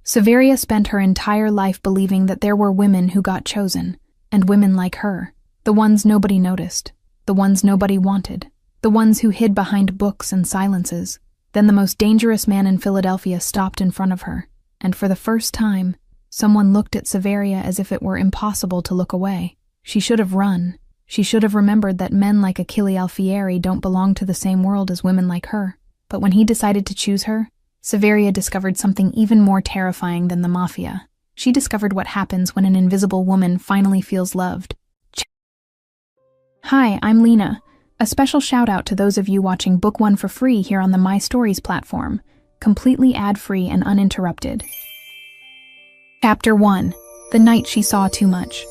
Severia spent her entire life believing that there were women who got chosen, and women like her, the ones nobody noticed, the ones nobody wanted, the ones who hid behind books and silences. Then the most dangerous man in Philadelphia stopped in front of her, and for the first time, someone looked at Severia as if it were impossible to look away. She should have run. She should have remembered that men like Achille Alfieri don't belong to the same world as women like her. But when he decided to choose her, Severia discovered something even more terrifying than the mafia. She discovered what happens when an invisible woman finally feels loved. Hi, I'm Lena. A special shout out to those of you watching Book 1 for free here on the My Stories platform, completely ad-free and uninterrupted. Chapter 1. The Night She Saw Too Much.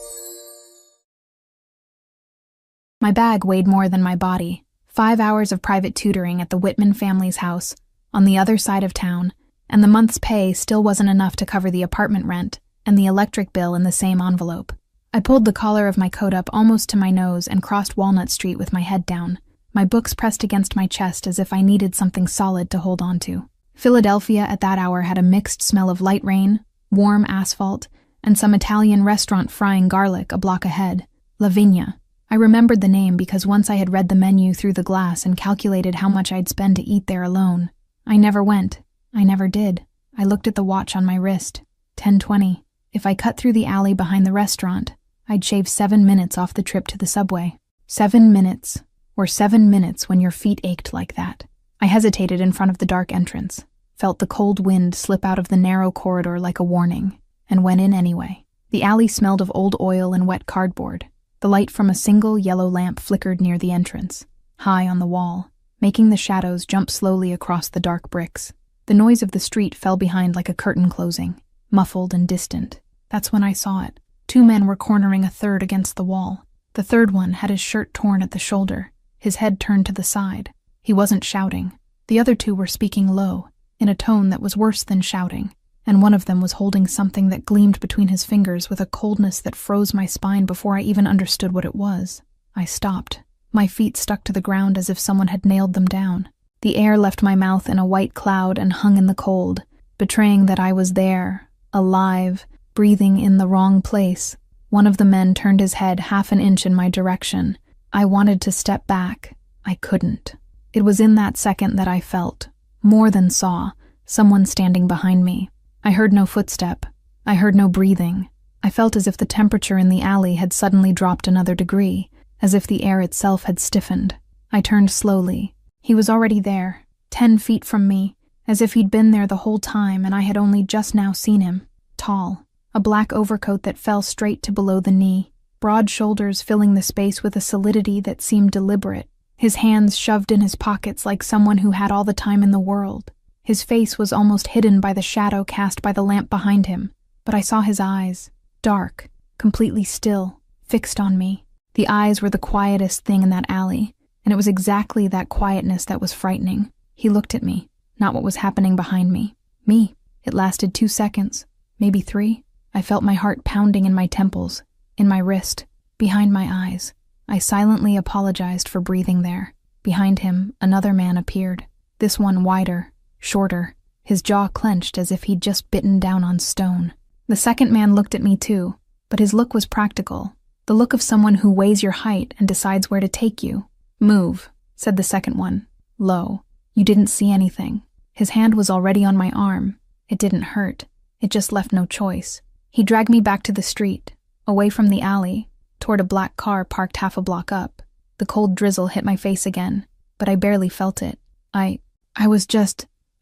My bag weighed more than my body. 5 hours of private tutoring at the Whitman family's house, on the other side of town, and the month's pay still wasn't enough to cover the apartment rent and the electric bill in the same envelope. I pulled the collar of my coat up almost to my nose and crossed Walnut Street with my head down, my books pressed against my chest as if I needed something solid to hold on to. Philadelphia at that hour had a mixed smell of light rain, warm asphalt, and some Italian restaurant frying garlic a block ahead, Lavinia. I remembered the name because once I had read the menu through the glass and calculated how much I'd spend to eat there alone. I never went. I never did. I looked at the watch on my wrist. 10:20. If I cut through the alley behind the restaurant, I'd shave 7 minutes off the trip to the subway. 7 minutes. Or 7 minutes when your feet ached like that. I hesitated in front of the dark entrance, felt the cold wind slip out of the narrow corridor like a warning, and went in anyway. The alley smelled of old oil and wet cardboard. The light from a single yellow lamp flickered near the entrance, high on the wall, making the shadows jump slowly across the dark bricks. The noise of the street fell behind like a curtain closing, muffled and distant. That's when I saw it. 2 men were cornering a third against the wall. The third one had his shirt torn at the shoulder, his head turned to the side. He wasn't shouting. The other 2 were speaking low, in a tone that was worse than shouting, and one of them was holding something that gleamed between his fingers with a coldness that froze my spine before I even understood what it was. I stopped. My feet stuck to the ground as if someone had nailed them down. The air left my mouth in a white cloud and hung in the cold, betraying that I was there, alive, breathing in the wrong place. One of the men turned his head half an inch in my direction. I wanted to step back. I couldn't. It was in that second that I felt, more than saw, someone standing behind me. I heard no footstep. I heard no breathing. I felt as if the temperature in the alley had suddenly dropped another degree, as if the air itself had stiffened. I turned slowly. He was already there, 10 feet from me, as if he'd been there the whole time and I had only just now seen him. Tall, a black overcoat that fell straight to below the knee, broad shoulders filling the space with a solidity that seemed deliberate, his hands shoved in his pockets like someone who had all the time in the world. His face was almost hidden by the shadow cast by the lamp behind him, but I saw his eyes, dark, completely still, fixed on me. The eyes were the quietest thing in that alley, and it was exactly that quietness that was frightening. He looked at me, not what was happening behind me. Me. It lasted 2 seconds, maybe 3. I felt my heart pounding in my temples, in my wrist, behind my eyes. I silently apologized for breathing there. Behind him, another man appeared, this one wider, shorter, his jaw clenched as if he'd just bitten down on stone. The second man looked at me too, but his look was practical. The look of someone who weighs your height and decides where to take you. "Move," said the second one, low. "You didn't see anything." His hand was already on my arm. It didn't hurt. It just left no choice. He dragged me back to the street, away from the alley, toward a black car parked half a block up. The cold drizzle hit my face again, but I barely felt it. I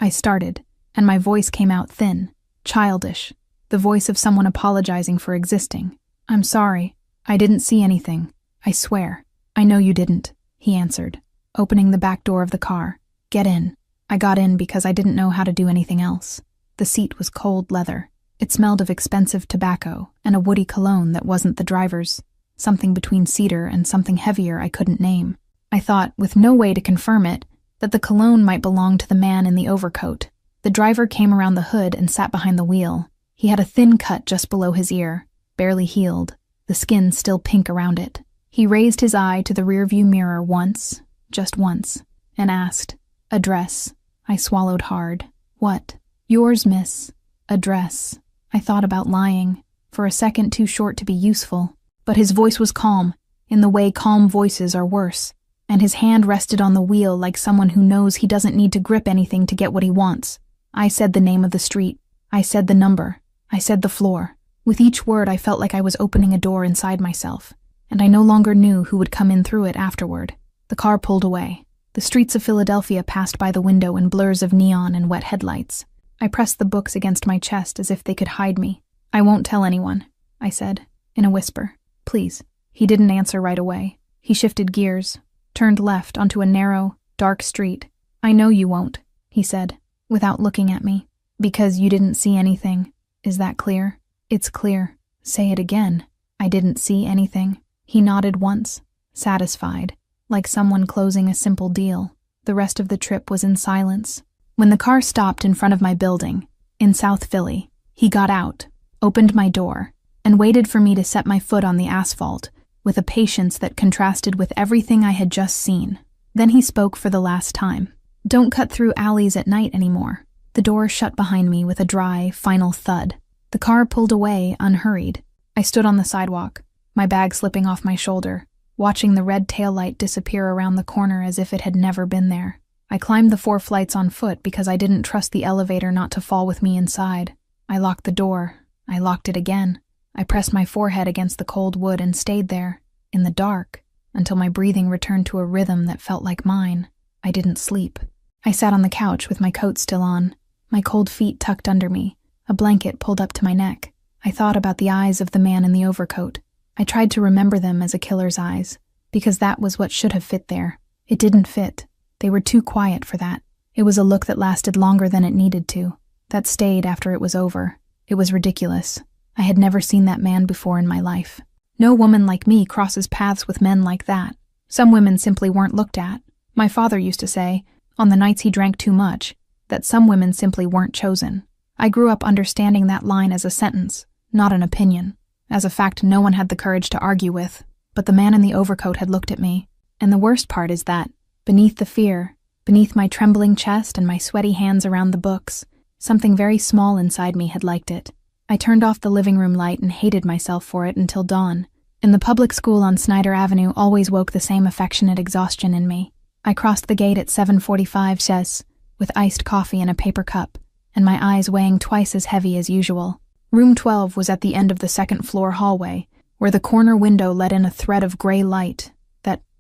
started, and my voice came out thin, childish, the voice of someone apologizing for existing. "I'm sorry. I didn't see anything. I swear." "I know you didn't," he answered, opening the back door of the car. "Get in." I got in because I didn't know how to do anything else. The seat was cold leather. It smelled of expensive tobacco and a woody cologne that wasn't the driver's, something between cedar and something heavier I couldn't name. I thought, with no way to confirm it, that the cologne might belong to the man in the overcoat. The driver came around the hood and sat behind the wheel. He had a thin cut just below his ear, barely healed, the skin still pink around it. He raised his eye to the rearview mirror once, just once, and asked, "Address." I swallowed hard. "What?" "Yours, miss." A dress. I thought about lying, for a second too short to be useful. But his voice was calm, in the way calm voices are worse, and his hand rested on the wheel like someone who knows he doesn't need to grip anything to get what he wants. I said the name of the street. I said the number. I said the floor. With each word, I felt like I was opening a door inside myself, and I no longer knew who would come in through it afterward. The car pulled away. The streets of Philadelphia passed by the window in blurs of neon and wet headlights. I pressed the books against my chest as if they could hide me. "I won't tell anyone," I said, in a whisper. "Please." He didn't answer right away. He shifted gears, turned left onto a narrow, dark street. "I know you won't," he said, without looking at me. "Because you didn't see anything. Is that clear?" "It's clear." "Say it again." "I didn't see anything." He nodded once, satisfied, like someone closing a simple deal. The rest of the trip was in silence. When the car stopped in front of my building, in South Philly, he got out, opened my door, and waited for me to set my foot on the asphalt, with a patience that contrasted with everything I had just seen. Then he spoke for the last time. "Don't cut through alleys at night anymore." The door shut behind me with a dry, final thud. The car pulled away, unhurried. I stood on the sidewalk, my bag slipping off my shoulder, watching the red taillight disappear around the corner as if it had never been there. I climbed the 4 flights on foot because I didn't trust the elevator not to fall with me inside. I locked the door. I locked it again. I pressed my forehead against the cold wood and stayed there, in the dark, until my breathing returned to a rhythm that felt like mine. I didn't sleep. I sat on the couch with my coat still on, my cold feet tucked under me, a blanket pulled up to my neck. I thought about the eyes of the man in the overcoat. I tried to remember them as a killer's eyes, because that was what should have fit there. It didn't fit. They were too quiet for that. It was a look that lasted longer than it needed to, that stayed after it was over. It was ridiculous. I had never seen that man before in my life. No woman like me crosses paths with men like that. Some women simply weren't looked at. My father used to say, on the nights he drank too much, that some women simply weren't chosen. I grew up understanding that line as a sentence, not an opinion, as a fact no one had the courage to argue with. But the man in the overcoat had looked at me, and the worst part is that, beneath the fear, beneath my trembling chest and my sweaty hands around the books, something very small inside me had liked it. I turned off the living room light and hated myself for it until dawn. And the public school on Snyder Avenue always woke the same affectionate exhaustion in me. I crossed the gate at 7:45 ches, with iced coffee in a paper cup, and my eyes weighing twice as heavy as usual. Room 12 was at the end of the second-floor hallway, where the corner window let in a thread of gray light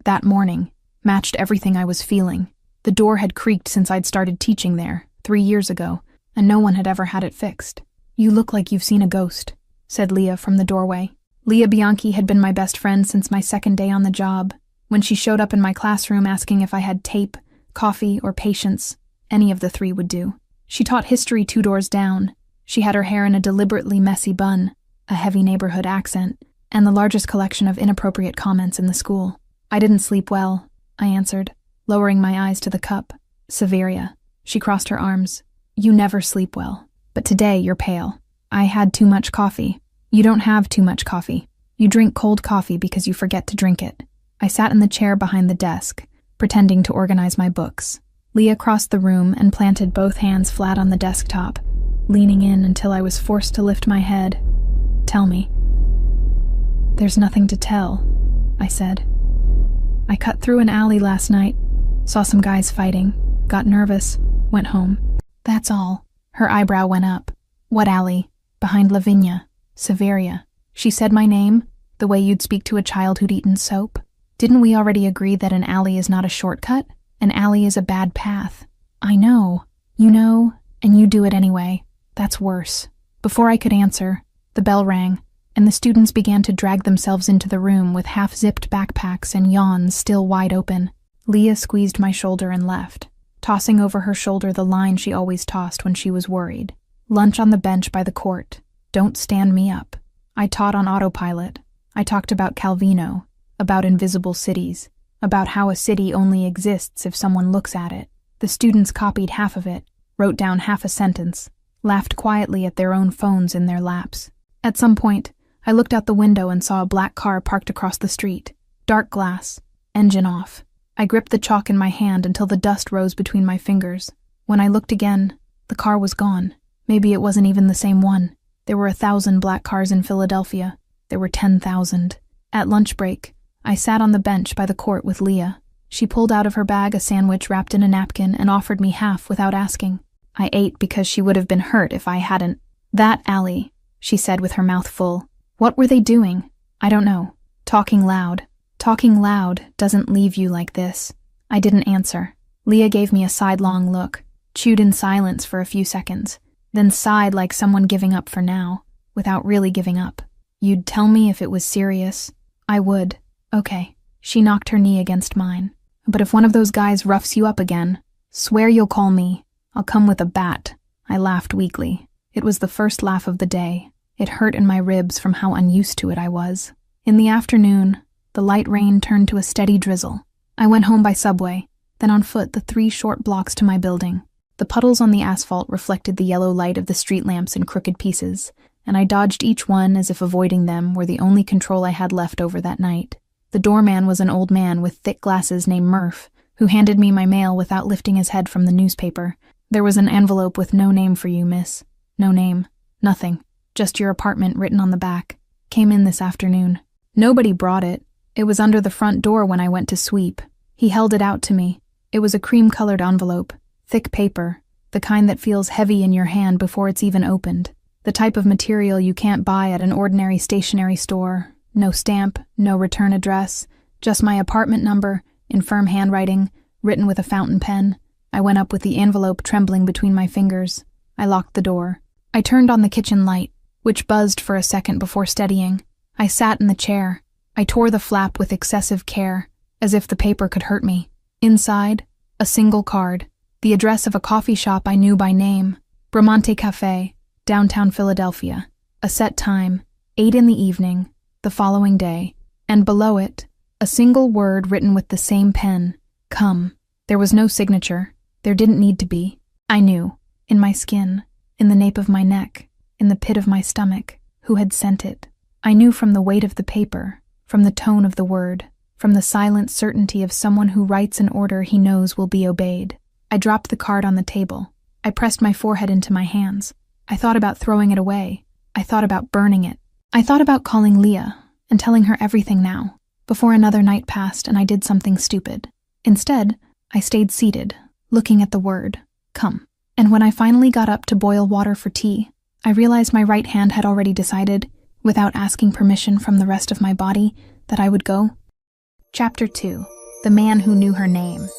that morning, matched everything I was feeling. The door had creaked since I'd started teaching there, 3 years ago, and no one had ever had it fixed. "You look like you've seen a ghost," said Leah from the doorway. Leah Bianchi had been my best friend since my second day on the job. When she showed up in my classroom asking if I had tape, coffee, or patience, any of the 3 would do. She taught history 2 doors down. She had her hair in a deliberately messy bun, a heavy neighborhood accent, and the largest collection of inappropriate comments in the school. "I didn't sleep well," I answered, lowering my eyes to the cup. "Severia." She crossed her arms. "You never sleep well. But today you're pale. I had too much coffee." "You don't have too much coffee. You drink cold coffee because you forget to drink it." I sat in the chair behind the desk, pretending to organize my books. Leah crossed the room and planted both hands flat on the desktop, leaning in until I was forced to lift my head. "Tell me." "There's nothing to tell," I said. "I cut through an alley last night, saw some guys fighting, got nervous, went home. That's all." Her eyebrow went up. "What alley?" "Behind Lavinia. Severia." She said my name, the way you'd speak to a child who'd eaten soap. Didn't we already agree that an alley is not a shortcut? An alley is a bad path. "I know. You know, and you do it anyway. That's worse." Before I could answer, the bell rang, and the students began to drag themselves into the room with half-zipped backpacks and yawns still wide open. Leah squeezed my shoulder and left, tossing over her shoulder the line she always tossed when she was worried. "Lunch on the bench by the court. Don't stand me up." I taught on autopilot. I talked about Calvino, about invisible cities, about how a city only exists if someone looks at it. The students copied half of it, wrote down half a sentence, laughed quietly at their own phones in their laps. At some point, I looked out the window and saw a black car parked across the street. Dark glass, engine off. I gripped the chalk in my hand until the dust rose between my fingers. When I looked again, the car was gone. Maybe it wasn't even the same one. There were 1,000 black cars in Philadelphia. There were 10,000. At lunch break, I sat on the bench by the court with Leah. She pulled out of her bag a sandwich wrapped in a napkin and offered me half without asking. I ate because she would have been hurt if I hadn't. "That, Allie," she said with her mouth full. "What were they doing?" "I don't know. Talking loud. Talking loud doesn't leave you like this." I didn't answer. Leah gave me a sidelong look, chewed in silence for a few seconds, then sighed like someone giving up for now, without really giving up. "You'd tell me if it was serious?" "I would." "Okay." She knocked her knee against mine. "But if one of those guys roughs you up again, swear you'll call me. I'll come with a bat." I laughed weakly. It was the first laugh of the day. It hurt in my ribs from how unused to it I was. In the afternoon, the light rain turned to a steady drizzle. I went home by subway, then on foot the 3 short blocks to my building. The puddles on the asphalt reflected the yellow light of the street lamps in crooked pieces, and I dodged each one as if avoiding them were the only control I had left over that night. The doorman was an old man with thick glasses named Murph, who handed me my mail without lifting his head from the newspaper. "There was an envelope with no name for you, miss." "No name. Nothing. Just your apartment written on the back. Came in this afternoon." Nobody brought it. It was under the front door when I went to sweep. He held it out to me. It was a cream-colored envelope, thick paper, the kind that feels heavy in your hand before it's even opened. The type of material you can't buy at an ordinary stationery store. No stamp, no return address, just my apartment number, in firm handwriting, written with a fountain pen. I went up with the envelope trembling between my fingers. I locked the door. I turned on the kitchen light, which buzzed for a second before steadying. I sat in the chair. I tore the flap with excessive care, as if the paper could hurt me. Inside, a single card, the address of a coffee shop I knew by name, Bramante Cafe, downtown Philadelphia. A set time, 8 in the evening, the following day, and below it, a single word written with the same pen, "Come." There was no signature. There didn't need to be. I knew, in my skin, in the nape of my neck, in the pit of my stomach, who had sent it. I knew from the weight of the paper, from the tone of the word, from the silent certainty of someone who writes an order he knows will be obeyed. I dropped the card on the table. I pressed my forehead into my hands. I thought about throwing it away. I thought about burning it. I thought about calling Leah and telling her everything now, before another night passed and I did something stupid. Instead, I stayed seated, looking at the word, "Come." And when I finally got up to boil water for tea, I realized my right hand had already decided, without asking permission from the rest of my body, that I would go. Chapter 2. The Man Who Knew Her Name.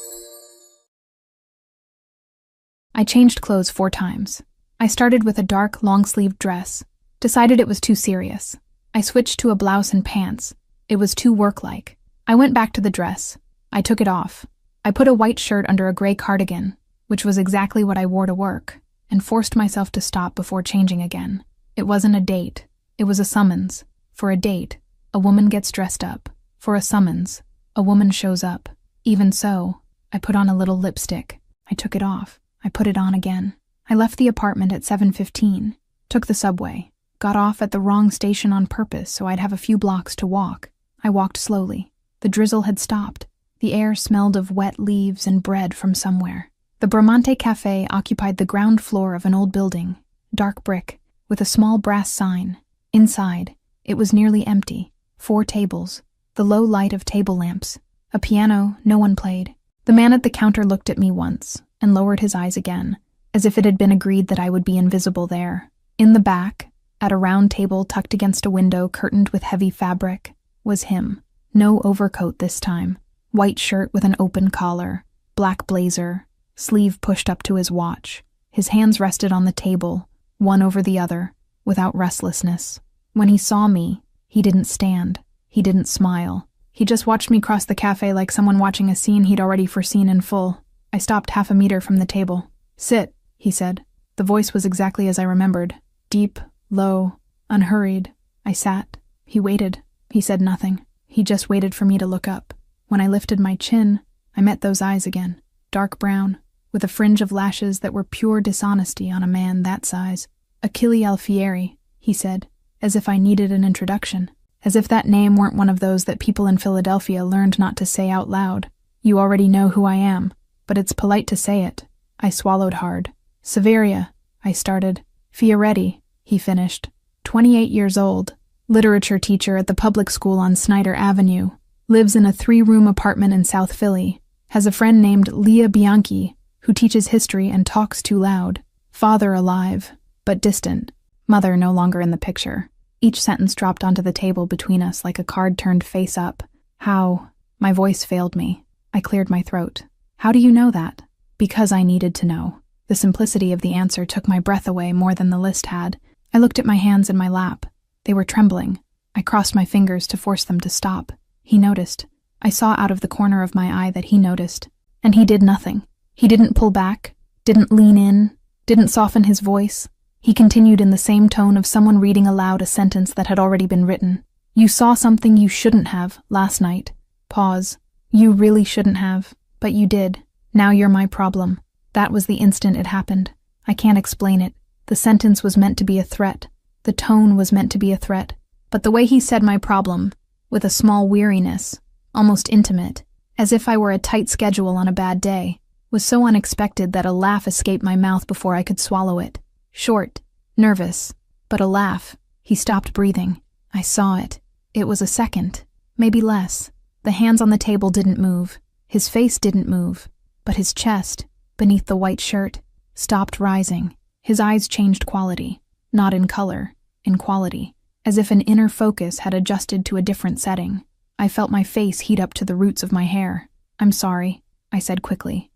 I changed clothes 4 times. I started with a dark, long-sleeved dress. Decided it was too serious. I switched to a blouse and pants. It was too work-like. I went back to the dress. I took it off. I put a white shirt under a gray cardigan, which was exactly what I wore to work, and forced myself to stop before changing again. It wasn't a date. It was a summons. For a date, a woman gets dressed up. For a summons, a woman shows up. Even so, I put on a little lipstick. I took it off. I put it on again. I left the apartment at 7:15, took the subway, got off at the wrong station on purpose so I'd have a few blocks to walk. I walked slowly. The drizzle had stopped. The air smelled of wet leaves and bread from somewhere. The Bramante Cafe occupied the ground floor of an old building, dark brick, with a small brass sign. Inside, it was nearly empty. 4 tables, the low light of table lamps. A piano, no one played. The man at the counter looked at me once, and lowered his eyes again, as if it had been agreed that I would be invisible there. In the back, at a round table tucked against a window curtained with heavy fabric, was him. No overcoat this time. White shirt with an open collar, black blazer, sleeve pushed up to his watch. His hands rested on the table, one over the other, without restlessness. When he saw me, he didn't stand. He didn't smile. He just watched me cross the cafe like someone watching a scene he'd already foreseen in full. I stopped half a meter from the table. "Sit," he said. The voice was exactly as I remembered. Deep, low, unhurried. I sat. He waited. He said nothing. He just waited for me to look up. When I lifted my chin, I met those eyes again. Dark brown, with a fringe of lashes that were pure dishonesty on a man that size. "Achille Alfieri," he said, as if I needed an introduction. As if that name weren't one of those that people in Philadelphia learned not to say out loud. "You already know who I am, but it's polite to say it." I swallowed hard. "Severia," I started. Fioretti, he finished. 28 years old, literature teacher at the public school on Snyder Avenue, lives in a 3-room apartment in South Philly, has a friend named Leah Bianchi, who teaches history and talks too loud. Father alive, but distant. Mother no longer in the picture. Each sentence dropped onto the table between us like a card turned face up. How? My voice failed me. I cleared my throat. How do you know that? Because I needed to know. The simplicity of the answer took my breath away more than the list had. I looked at my hands in my lap. They were trembling. I crossed my fingers to force them to stop. He noticed. I saw out of the corner of my eye that he noticed. And he did nothing. He didn't pull back, didn't lean in, didn't soften his voice. He continued in the same tone of someone reading aloud a sentence that had already been written. You saw something you shouldn't have last night. Pause. You really shouldn't have, but you did. Now you're my problem. That was the instant it happened. I can't explain it. The sentence was meant to be a threat. The tone was meant to be a threat. But the way he said my problem, with a small weariness, almost intimate, as if I were a tight schedule on a bad day, was so unexpected that a laugh escaped my mouth before I could swallow it. Short, nervous, but a laugh. He stopped breathing. I saw it. It was a second, maybe less. The hands on the table didn't move. His face didn't move. But his chest, beneath the white shirt, stopped rising. His eyes changed quality. Not in color, in quality. As if an inner focus had adjusted to a different setting. I felt my face heat up to the roots of my hair. I'm sorry, I said quickly.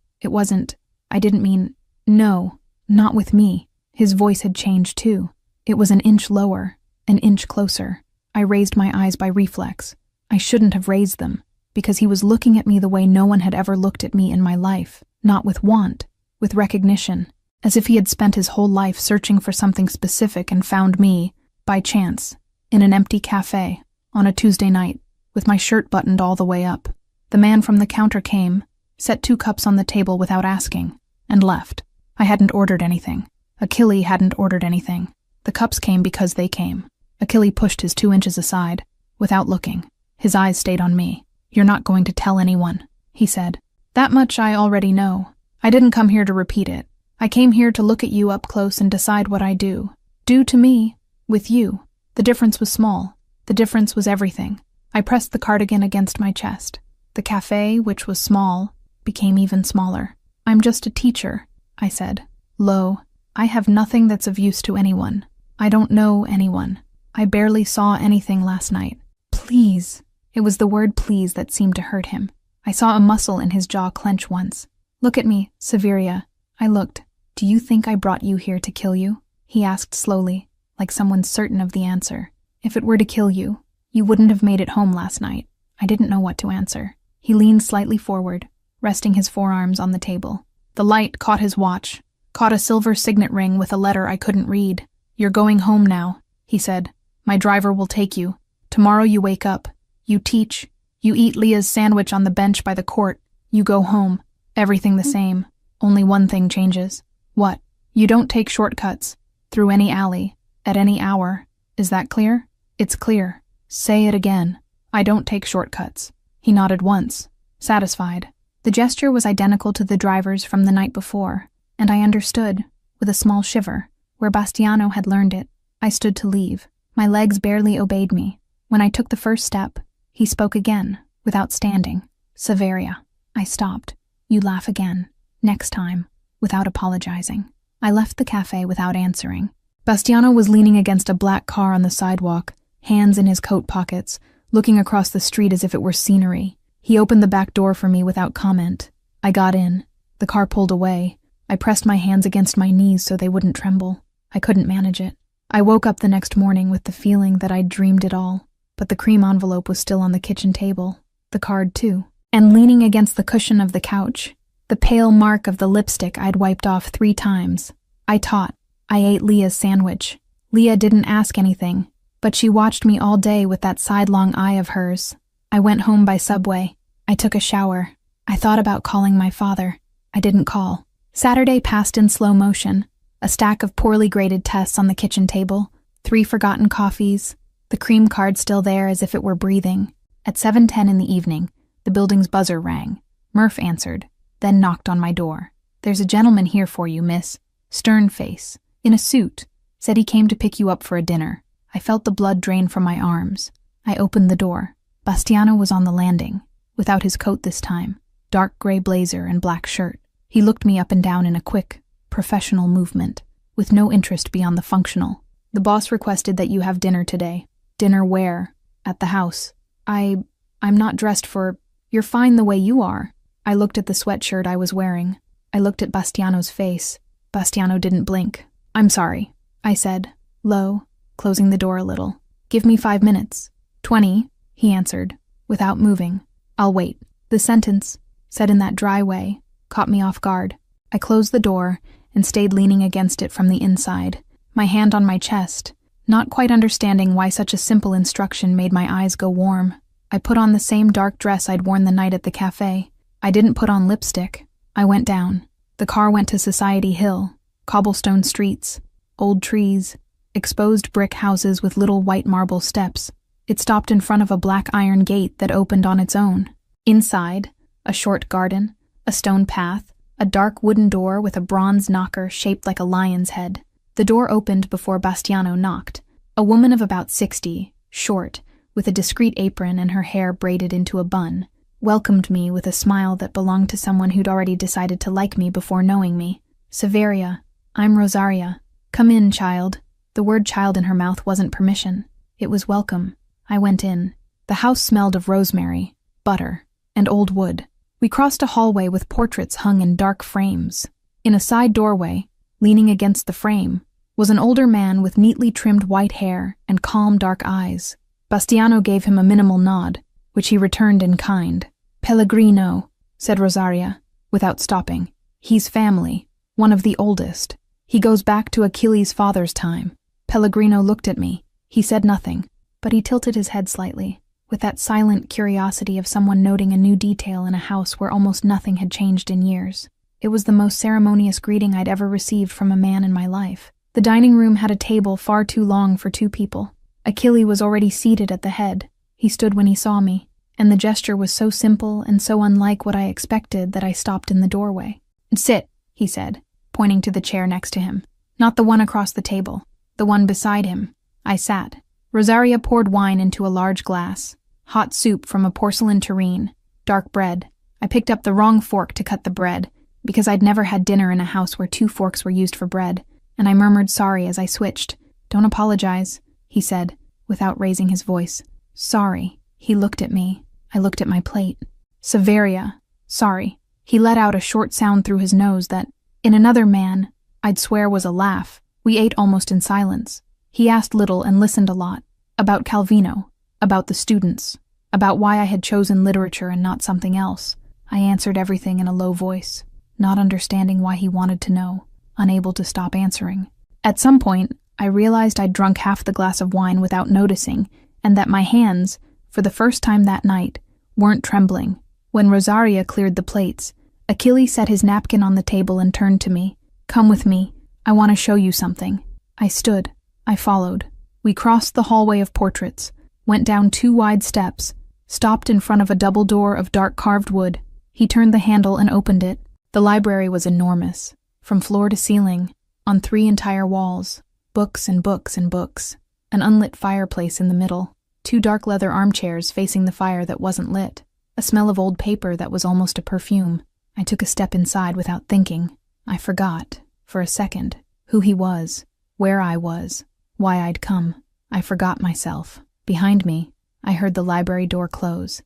I didn't mean, no, not with me. His voice had changed too. It was an inch lower, an inch closer. I raised my eyes by reflex. I shouldn't have raised them, because he was looking at me the way no one had ever looked at me in my life, not with want, with recognition, as if he had spent his whole life searching for something specific and found me, by chance, in an empty cafe, on a Tuesday night, with my shirt buttoned all the way up. The man from the counter came, set 2 cups on the table without asking, and left. I hadn't ordered anything. Achille hadn't ordered anything. The cups came because they came. Achille pushed his 2 inches aside, without looking. His eyes stayed on me. You're not going to tell anyone, he said. That much I already know. I didn't come here to repeat it. I came here to look at you up close and decide what I do. Do to me, with you. The difference was small. The difference was everything. I pressed the cardigan against my chest. The cafe, which was small, became even smaller. I'm just a teacher, I said, low. I have nothing that's of use to anyone. I don't know anyone. I barely saw anything last night. Please. It was the word please that seemed to hurt him. I saw a muscle in his jaw clench once. Look at me, Severia. I looked. Do you think I brought you here to kill you? He asked slowly, like someone certain of the answer. If it were to kill you, you wouldn't have made it home last night. I didn't know what to answer. He leaned slightly forward, resting his forearms on the table. The light caught his watch, caught a silver signet ring with a letter I couldn't read. You're going home now, he said. My driver will take you. Tomorrow you wake up. You teach. You eat Leah's sandwich on the bench by the court. You go home. Everything the same. Only one thing changes. What? You don't take shortcuts. Through any alley. At any hour. Is that clear? It's clear. Say it again. I don't take shortcuts. He nodded once, satisfied. The gesture was identical to the driver's from the night before, and I understood, with a small shiver, where Bastiano had learned it. I stood to leave. My legs barely obeyed me. When I took the first step, he spoke again, without standing. Severia. I stopped. You laugh again. Next time. Without apologizing. I left the cafe without answering. Bastiano was leaning against a black car on the sidewalk, hands in his coat pockets, looking across the street as if it were scenery. He opened the back door for me without comment. I got in. The car pulled away. I pressed my hands against my knees so they wouldn't tremble. I couldn't manage it. I woke up the next morning with the feeling that I'd dreamed it all, but the cream envelope was still on the kitchen table. The card, too. And leaning against the cushion of the couch, the pale mark of the lipstick I'd wiped off 3 times. I taught. I ate Leah's sandwich. Leah didn't ask anything, but she watched me all day with that sidelong eye of hers. I went home by subway. I took a shower. I thought about calling my father. I didn't call. Saturday passed in slow motion. A stack of poorly graded tests on the kitchen table, 3 forgotten coffees, the cream card still there as if it were breathing. At 7:10 in the evening, the building's buzzer rang. Murph answered, then knocked on my door. There's a gentleman here for you, miss. Stern face, in a suit, Said he came to pick you up for a dinner. I felt the blood drain from my arms. I opened the door. Bastiano was on the landing, without his coat this time, dark gray blazer and black shirt. He looked me up and down in a quick, professional movement, with no interest beyond the functional. The boss requested that you have dinner today. Dinner where? At the house. I'm not dressed for... You're fine the way you are. I looked at the sweatshirt I was wearing. I looked at Bastiano's face. Bastiano didn't blink. I'm sorry, I said, low, closing the door a little. Give me 5 minutes. 20, he answered, without moving. I'll wait. The sentence, said in that dry way, caught me off guard. I closed the door and stayed leaning against it from the inside, my hand on my chest, not quite understanding why such a simple instruction made my eyes go warm. I put on the same dark dress I'd worn the night at the cafe. I didn't put on lipstick. I went down. The car went to Society Hill, cobblestone streets, old trees, exposed brick houses with little white marble steps. It stopped in front of a black iron gate that opened on its own. Inside, a short garden, a stone path, a dark wooden door with a bronze knocker shaped like a lion's head. The door opened before Bastiano knocked. A woman of about 60, short, with a discreet apron and her hair braided into a bun, welcomed me with a smile that belonged to someone who'd already decided to like me before knowing me. Severia, I'm Rosaria. Come in, child. The word child in her mouth wasn't permission. It was welcome. I went in. The house smelled of rosemary, butter, and old wood. We crossed a hallway with portraits hung in dark frames. In a side doorway, leaning against the frame, was an older man with neatly trimmed white hair and calm dark eyes. Bastiano gave him a minimal nod, which he returned in kind. Pellegrino, said Rosaria, without stopping. He's family, one of the oldest. He goes back to Achilles' father's time. Pellegrino looked at me. He said nothing, but he tilted his head slightly, with that silent curiosity of someone noting a new detail in a house where almost nothing had changed in years. It was the most ceremonious greeting I'd ever received from a man in my life. The dining room had a table far too long for 2 people. Achilles was already seated at the head. He stood when he saw me, and the gesture was so simple and so unlike what I expected that I stopped in the doorway. Sit, he said, pointing to the chair next to him. Not the one across the table, the one beside him. I sat. Rosaria poured wine into a large glass, hot soup from a porcelain tureen, dark bread. I picked up the wrong fork to cut the bread, because I'd never had dinner in a house where 2 forks were used for bread, and I murmured sorry as I switched. Don't apologize, he said, without raising his voice. Sorry. He looked at me. I looked at my plate. Severia. Sorry. He let out a short sound through his nose that, in another man, I'd swear was a laugh. We ate almost in silence. He asked little and listened a lot. About Calvino. About the students. About why I had chosen literature and not something else. I answered everything in a low voice, not understanding why he wanted to know, unable to stop answering. At some point, I realized I'd drunk half the glass of wine without noticing, and that my hands, for the first time that night, weren't trembling. When Rosaria cleared the plates, Achilles set his napkin on the table and turned to me. Come with me. I want to show you something. I stood. I followed. We crossed the hallway of portraits, went down 2 wide steps, stopped in front of a double door of dark carved wood. He turned the handle and opened it. The library was enormous, from floor to ceiling, on 3 entire walls, books and books and books, an unlit fireplace in the middle, 2 dark leather armchairs facing the fire that wasn't lit, a smell of old paper that was almost a perfume. I took a step inside without thinking. I forgot, for a second, who he was, where I was, why I'd come. I forgot myself. Behind me, I heard the library door close.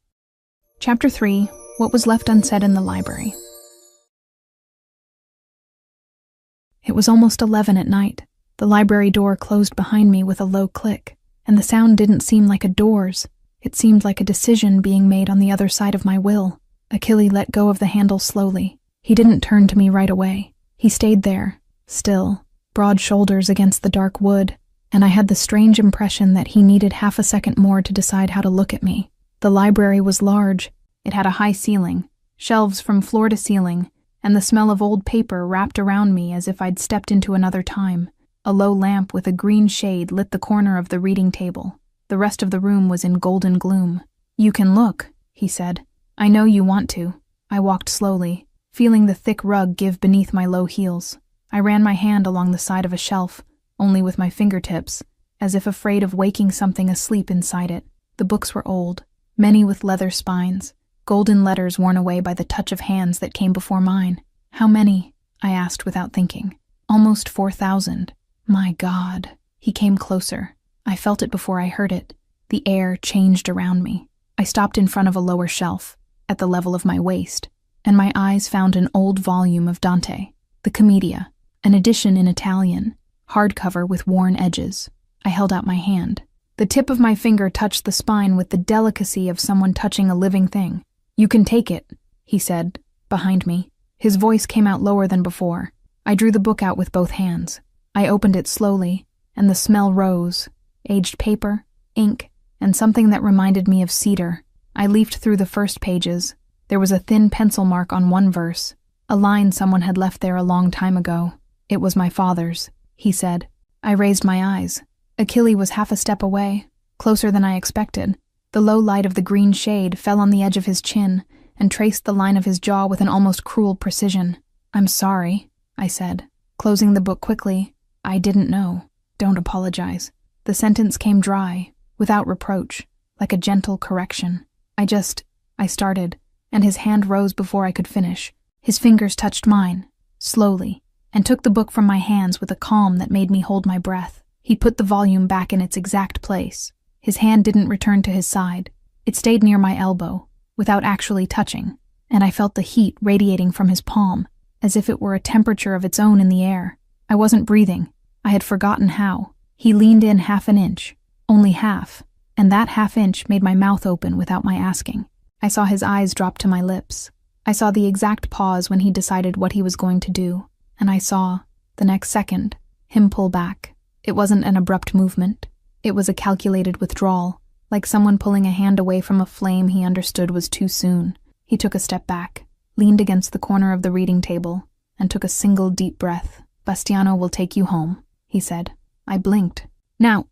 Chapter 3. What was left unsaid in the library. It was almost 11 at night. The library door closed behind me with a low click, and the sound didn't seem like a door's. It seemed like a decision being made on the other side of my will. Achilles let go of the handle slowly. He didn't turn to me right away. He stayed there, still, broad shoulders against the dark wood, and I had the strange impression that he needed half a second more to decide how to look at me. The library was large. It had a high ceiling, shelves from floor to ceiling, and the smell of old paper wrapped around me as if I'd stepped into another time. A low lamp with a green shade lit the corner of the reading table. The rest of the room was in golden gloom. You can look, he said. I know you want to. I walked slowly, feeling the thick rug give beneath my low heels. I ran my hand along the side of a shelf, only with my fingertips, as if afraid of waking something asleep inside it. The books were old, many with leather spines, golden letters worn away by the touch of hands that came before mine. How many? I asked without thinking. Almost 4,000. My God. He came closer. I felt it before I heard it. The air changed around me. I stopped in front of a lower shelf, at the level of my waist, and my eyes found an old volume of Dante, the Commedia, an edition in Italian, hardcover with worn edges. I held out my hand. The tip of my finger touched the spine with the delicacy of someone touching a living thing. "You can take it," he said, behind me. His voice came out lower than before. I drew the book out with both hands. I opened it slowly, and the smell rose, aged paper, ink, and something that reminded me of cedar. I leafed through the first pages. There was a thin pencil mark on one verse, a line someone had left there a long time ago. "It was my father's," he said. I raised my eyes. Achille was half a step away, closer than I expected. The low light of the green shade fell on the edge of his chin and traced the line of his jaw with an almost cruel precision. "I'm sorry," I said, closing the book quickly. "I didn't know. Don't apologize." The sentence came dry, without reproach, like a gentle correction. I started, and his hand rose before I could finish. His fingers touched mine, slowly, and took the book from my hands with a calm that made me hold my breath. He put the volume back in its exact place. His hand didn't return to his side. It stayed near my elbow, without actually touching, and I felt the heat radiating from his palm, as if it were a temperature of its own in the air. I wasn't breathing. I had forgotten how. He leaned in half an inch, only half, and that half inch made my mouth open without my asking. I saw his eyes drop to my lips. I saw the exact pause when he decided what he was going to do, and I saw, the next second, him pull back. It wasn't an abrupt movement. It was a calculated withdrawal, like someone pulling a hand away from a flame he understood was too soon. He took a step back, leaned against the corner of the reading table, and took a single deep breath. "Bastiano will take you home," he said. I blinked. Now.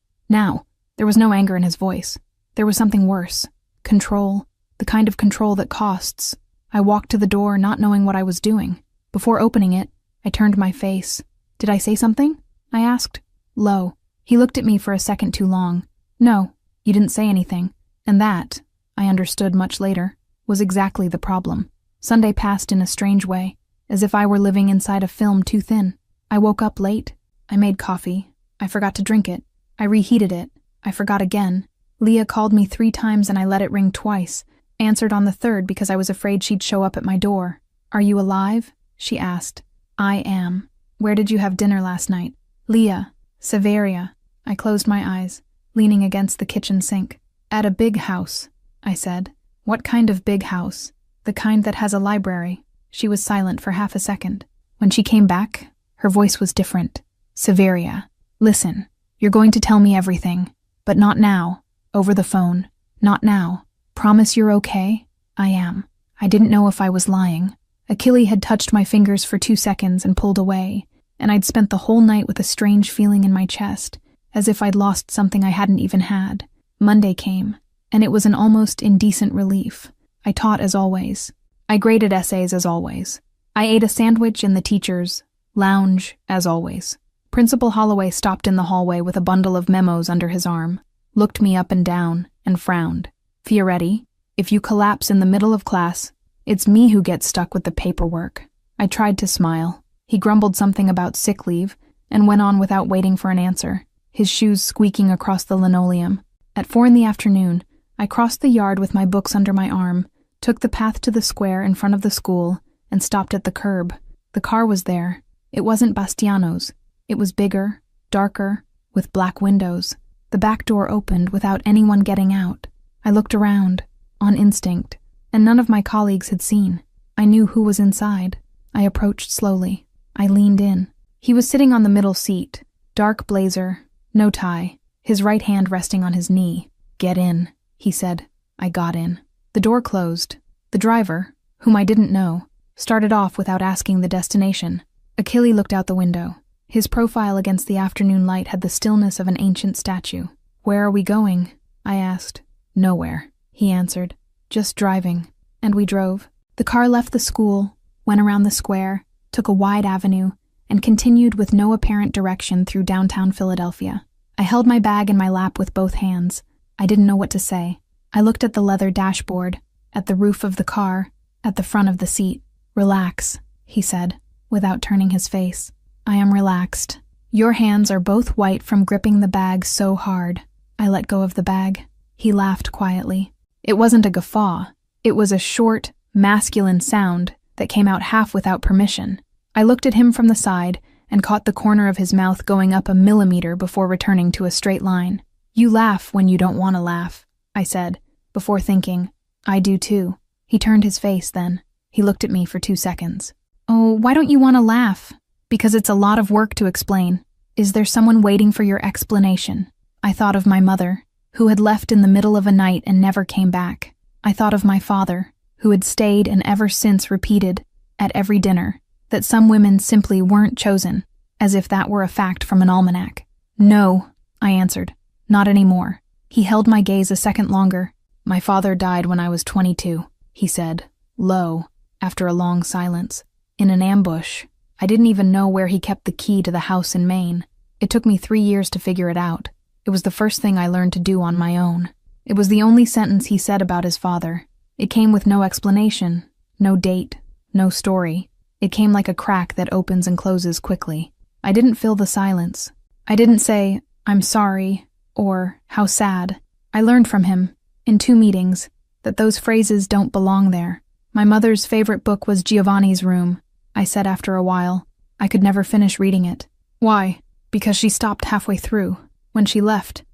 There was no anger in his voice. There was something worse. Control. The kind of control that costs. I walked to the door, not knowing what I was doing. Before opening it, I turned my face. "Did I say something?" I asked. Low. He looked at me for a second too long. "No, you didn't say anything." And that, I understood much later, was exactly the problem. Sunday passed in a strange way, as if I were living inside a film too thin. I woke up late. I made coffee. I forgot to drink it. I reheated it. I forgot again. Leah called me 3 times and I let it ring twice, answered on the third because I was afraid she'd show up at my door. "Are you alive?" she asked. "I am." "Where did you have dinner last night?" "Leah. Severia." I closed my eyes, leaning against the kitchen sink. "At a big house," I said. "What kind of big house?" "The kind that has a library." She was silent for half a second. When she came back, her voice was different. "Severia, listen, you're going to tell me everything, but not now, over the phone. Not now. Promise you're okay?" "I am." I didn't know if I was lying. Achille had touched my fingers for 2 seconds and pulled away, and I'd spent the whole night with a strange feeling in my chest, as if I'd lost something I hadn't even had. Monday came, and it was an almost indecent relief. I taught as always. I graded essays as always. I ate a sandwich in the teacher's lounge as always. Principal Holloway stopped in the hallway with a bundle of memos under his arm, looked me up and down, and frowned. "Fioretti, if you collapse in the middle of class, it's me who gets stuck with the paperwork." I tried to smile. He grumbled something about sick leave and went on without waiting for an answer, his shoes squeaking across the linoleum. At 4 in the afternoon, I crossed the yard with my books under my arm, took the path to the square in front of the school, and stopped at the curb. The car was there. It wasn't Bastiano's. It was bigger, darker, with black windows. The back door opened without anyone getting out. I looked around, on instinct, and none of my colleagues had seen. I knew who was inside. I approached slowly. I leaned in. He was sitting on the middle seat, dark blazer, no tie, his right hand resting on his knee. "Get in," he said. I got in. The door closed. The driver, whom I didn't know, started off without asking the destination. Achille looked out the window. His profile against the afternoon light had the stillness of an ancient statue. "Where are we going?" I asked. "Nowhere," he answered. "Just driving." And we drove. The car left the school, went around the square, took a wide avenue, and continued with no apparent direction through downtown Philadelphia. I held my bag in my lap with both hands. I didn't know what to say. I looked at the leather dashboard, at the roof of the car, at the front of the seat. "Relax," he said, without turning his face. "I am relaxed. Your hands are both white from gripping the bag so hard." I let go of the bag. He laughed quietly. It wasn't a guffaw. It was a short, masculine sound that came out half without permission. I looked at him from the side and caught the corner of his mouth going up a millimeter before returning to a straight line. "You laugh when you don't want to laugh," I said, before thinking, "I do too." He turned his face then. He looked at me for 2 seconds. "Oh, why don't you want to laugh?" "Because it's a lot of work to explain." "Is there someone waiting for your explanation?" I thought of my mother, who had left in the middle of a night and never came back. I thought of my father, who had stayed and ever since repeated, at every dinner, that some women simply weren't chosen, as if that were a fact from an almanac. "No," I answered, "not anymore." He held my gaze a second longer. "My father died when I was 22, he said, low, after a long silence. "In an ambush. I didn't even know where he kept the key to the house in Maine. It took me 3 years to figure it out. It was the first thing I learned to do on my own." It was the only sentence he said about his father. It came with no explanation, no date, no story. It came like a crack that opens and closes quickly. I didn't fill the silence. I didn't say, "I'm sorry," or "how sad." I learned from him, in 2 meetings, that those phrases don't belong there. My mother's favorite book was Giovanni's Room, I said after a while. I could never finish reading it. "Why?" "Because she stopped halfway through. When she left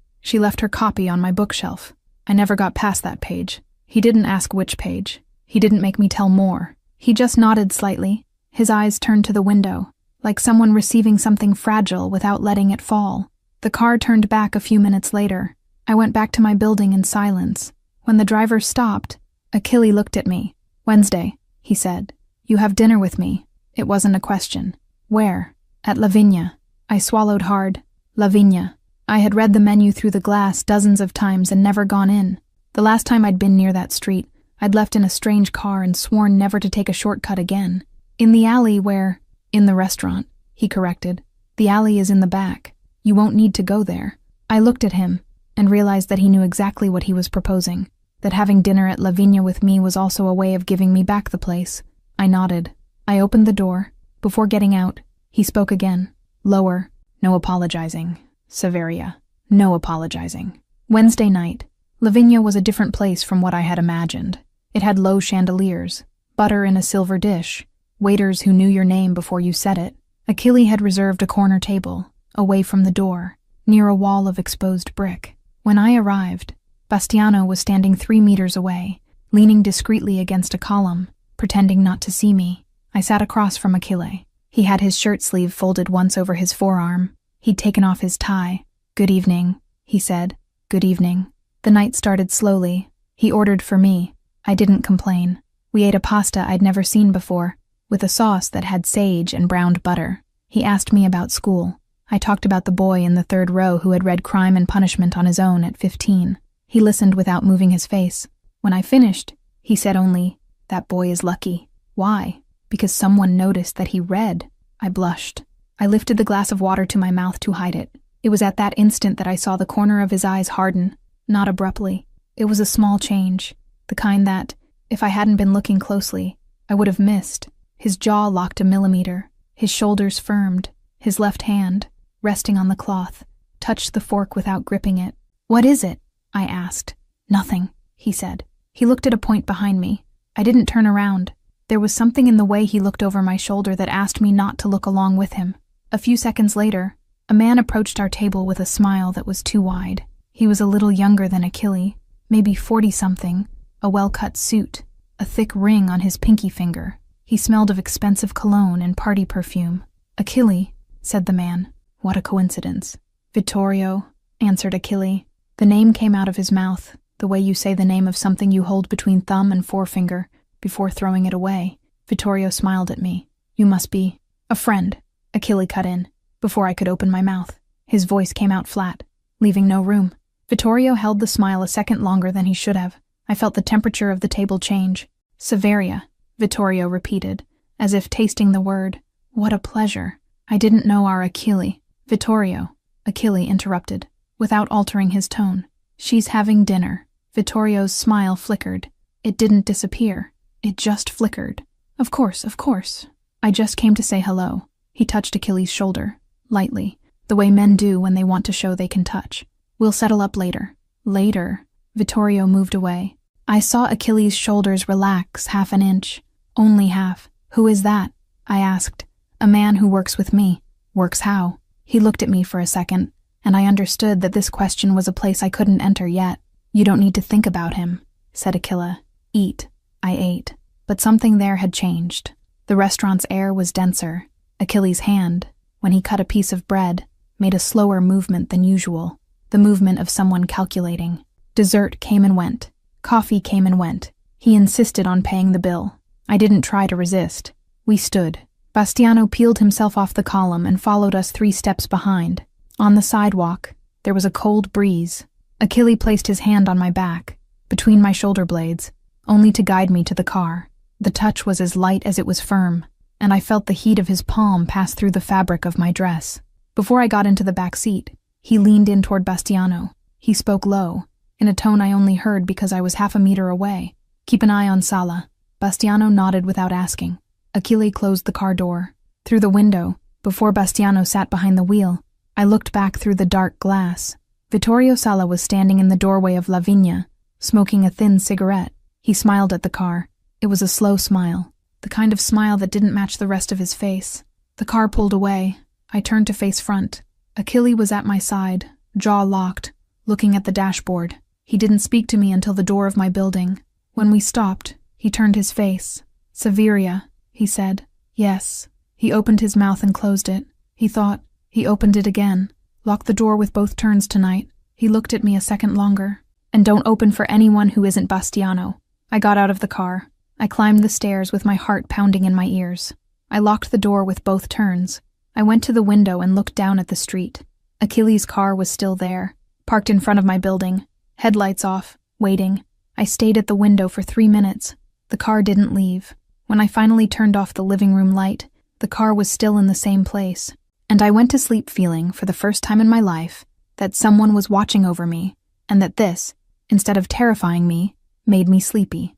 her copy on my bookshelf. I never got past that page." He didn't ask which page. He didn't make me tell more. He just nodded slightly, his eyes turned to the window, like someone receiving something fragile without letting it fall. The car turned back a few minutes later. I went back to my building in silence. When the driver stopped, Achille looked at me. "Wednesday," he said. "You have dinner with me." It wasn't a question. "Where?" "At Lavinia." I swallowed hard. Lavinia. I had read the menu through the glass dozens of times and never gone in. The last time I'd been near that street, I'd left in a strange car and sworn never to take a shortcut again. "In the alley where—" "In the restaurant," he corrected. "The alley is in the back. You won't need to go there." I looked at him and realized that he knew exactly what he was proposing, that having dinner at Lavinia with me was also a way of giving me back the place. I nodded. I opened the door. Before getting out, he spoke again, lower. "No apologizing, Severia. No apologizing." Wednesday night. Lavinia was a different place from what I had imagined. It had low chandeliers, butter in a silver dish, waiters who knew your name before you said it. Achille had reserved a corner table, away from the door, near a wall of exposed brick. When I arrived, Bastiano was standing 3 meters away, leaning discreetly against a column, pretending not to see me. I sat across from Achille. He had his shirt sleeve folded once over his forearm. He'd taken off his tie. "Good evening," he said. "Good evening." The night started slowly. He ordered for me. I didn't complain. We ate a pasta I'd never seen before, with a sauce that had sage and browned butter. He asked me about school. I talked about the boy in the 3rd row who had read Crime and Punishment on his own at 15. He listened without moving his face. When I finished, he said only, "That boy is lucky." "Why?" "Because someone noticed that he read." I blushed. I lifted the glass of water to my mouth to hide it. It was at that instant that I saw the corner of his eyes harden, not abruptly. It was a small change, the kind that, if I hadn't been looking closely, I would have missed. His jaw locked a millimeter. His shoulders firmed. His left hand, resting on the cloth, touched the fork without gripping it. "What is it?" I asked. "Nothing," he said. He looked at a point behind me. I didn't turn around. There was something in the way he looked over my shoulder that asked me not to look along with him. A few seconds later, a man approached our table with a smile that was too wide. He was a little younger than Achille, maybe 40-something, a well-cut suit, a thick ring on his pinky finger. He smelled of expensive cologne and party perfume. "Achille," said the man. "What a coincidence." "Vittorio," answered Achille. The name came out of his mouth, the way you say the name of something you hold between thumb and forefinger, before throwing it away. Vittorio smiled at me. "You must be—" "A friend," Achille cut in, before I could open my mouth. His voice came out flat, leaving no room. Vittorio held the smile a second longer than he should have. I felt the temperature of the table change. "Severia," Vittorio repeated, as if tasting the word. "What a pleasure." I didn't know our Achille. Vittorio, Achille interrupted, without altering his tone. She's having dinner. Vittorio's smile flickered. It didn't disappear. It just flickered. Of course. I just came to say hello. He touched Achilles' shoulder, lightly, the way men do when they want to show they can touch. We'll settle up later. Later. Vittorio moved away. I saw Achilles' shoulders relax half an inch. Only half. Who is that? I asked. A man who works with me. Works how? He looked at me for a second, and I understood that this question was a place I couldn't enter yet. You don't need to think about him, said Achille. Eat. I ate. But something there had changed. The restaurant's air was denser. Achilles' hand, when he cut a piece of bread, made a slower movement than usual, the movement of someone calculating. Dessert came and went. Coffee came and went. He insisted on paying the bill. I didn't try to resist. We stood. Bastiano peeled himself off the column and followed us 3 steps behind. On the sidewalk, there was a cold breeze. Achille placed his hand on my back, between my shoulder blades, only to guide me to the car. The touch was as light as it was firm, and I felt the heat of his palm pass through the fabric of my dress. Before I got into the back seat, he leaned in toward Bastiano. He spoke low, in a tone I only heard because I was half a meter away. Keep an eye on Sala. Bastiano nodded without asking. Achille closed the car door. Through the window, before Bastiano sat behind the wheel, I looked back through the dark glass. Vittorio Sala was standing in the doorway of La Vigna, smoking a thin cigarette. He smiled at the car. It was a slow smile, the kind of smile that didn't match the rest of his face. The car pulled away. I turned to face front. Achille was at my side, jaw locked, looking at the dashboard. He didn't speak to me until the door of my building. When we stopped, he turned his face. Severia, he said. Yes. He opened his mouth and closed it. He thought. He opened it again. Lock the door with both turns tonight. He looked at me a second longer. And don't open for anyone who isn't Bastiano. I got out of the car. I climbed the stairs with my heart pounding in my ears. I locked the door with both turns. I went to the window and looked down at the street. Achilles' car was still there, parked in front of my building, headlights off, waiting. I stayed at the window for 3 minutes. The car didn't leave. When I finally turned off the living room light, the car was still in the same place. And I went to sleep feeling, for the first time in my life, that someone was watching over me, and that this, instead of terrifying me, made me sleepy.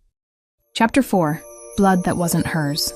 Chapter 4. Blood That Wasn't Hers.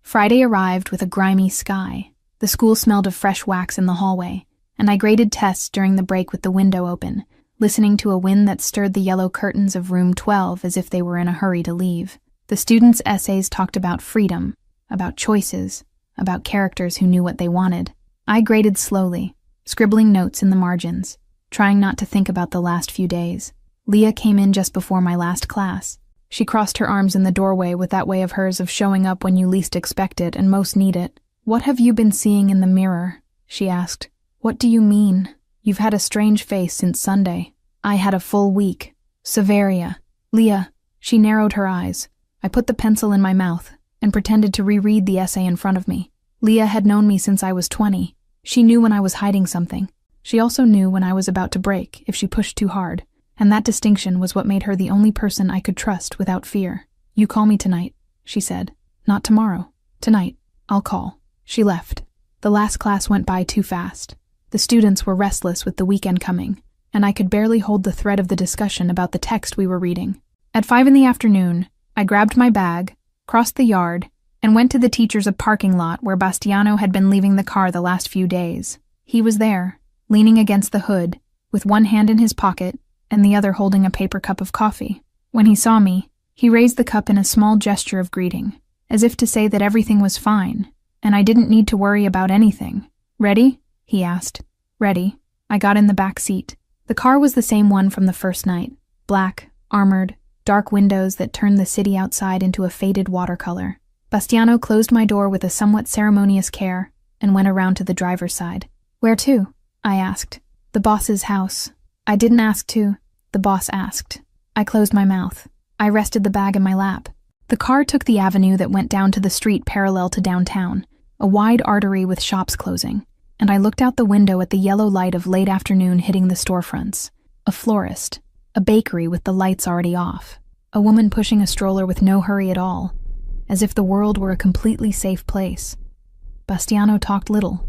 Friday arrived with a grimy sky. The school smelled of fresh wax in the hallway, and I graded tests during the break with the window open, listening to a wind that stirred the yellow curtains of room 12 as if they were in a hurry to leave. The students' essays talked about freedom, about choices, about characters who knew what they wanted. I graded slowly, scribbling notes in the margins, trying not to think about the last few days. Leah came in just before my last class. She crossed her arms in the doorway with that way of hers of showing up when you least expect it and most need it. "What have you been seeing in the mirror?" she asked. "What do you mean? You've had a strange face since Sunday." I had a full week. Severia. Leah. She narrowed her eyes. I put the pencil in my mouth and pretended to reread the essay in front of me. Leah had known me since I was 20. She knew when I was hiding something. She also knew when I was about to break if she pushed too hard, and that distinction was what made her the only person I could trust without fear. "You call me tonight," she said. "Not tomorrow. Tonight. I'll call." She left. The last class went by too fast. The students were restless with the weekend coming, and I could barely hold the thread of the discussion about the text we were reading. At 5 in the afternoon, I grabbed my bag, crossed the yard, and went to the teacher's parking lot where Bastiano had been leaving the car the last few days. He was there, leaning against the hood, with one hand in his pocket and the other holding a paper cup of coffee. When he saw me, he raised the cup in a small gesture of greeting, as if to say that everything was fine, and I didn't need to worry about anything. "Ready?" he asked. "Ready." I got in the back seat. The car was the same one from the first night. Black, armored, dark windows that turned the city outside into a faded watercolor. Bastiano closed my door with a somewhat ceremonious care and went around to the driver's side. "Where to?" I asked. "The boss's house." I didn't ask to. The boss asked. I closed my mouth. I rested the bag in my lap. The car took the avenue that went down to the street parallel to downtown, a wide artery with shops closing, and I looked out the window at the yellow light of late afternoon hitting the storefronts. A florist, a bakery with the lights already off, a woman pushing a stroller with no hurry at all, as if the world were a completely safe place. Bastiano talked little.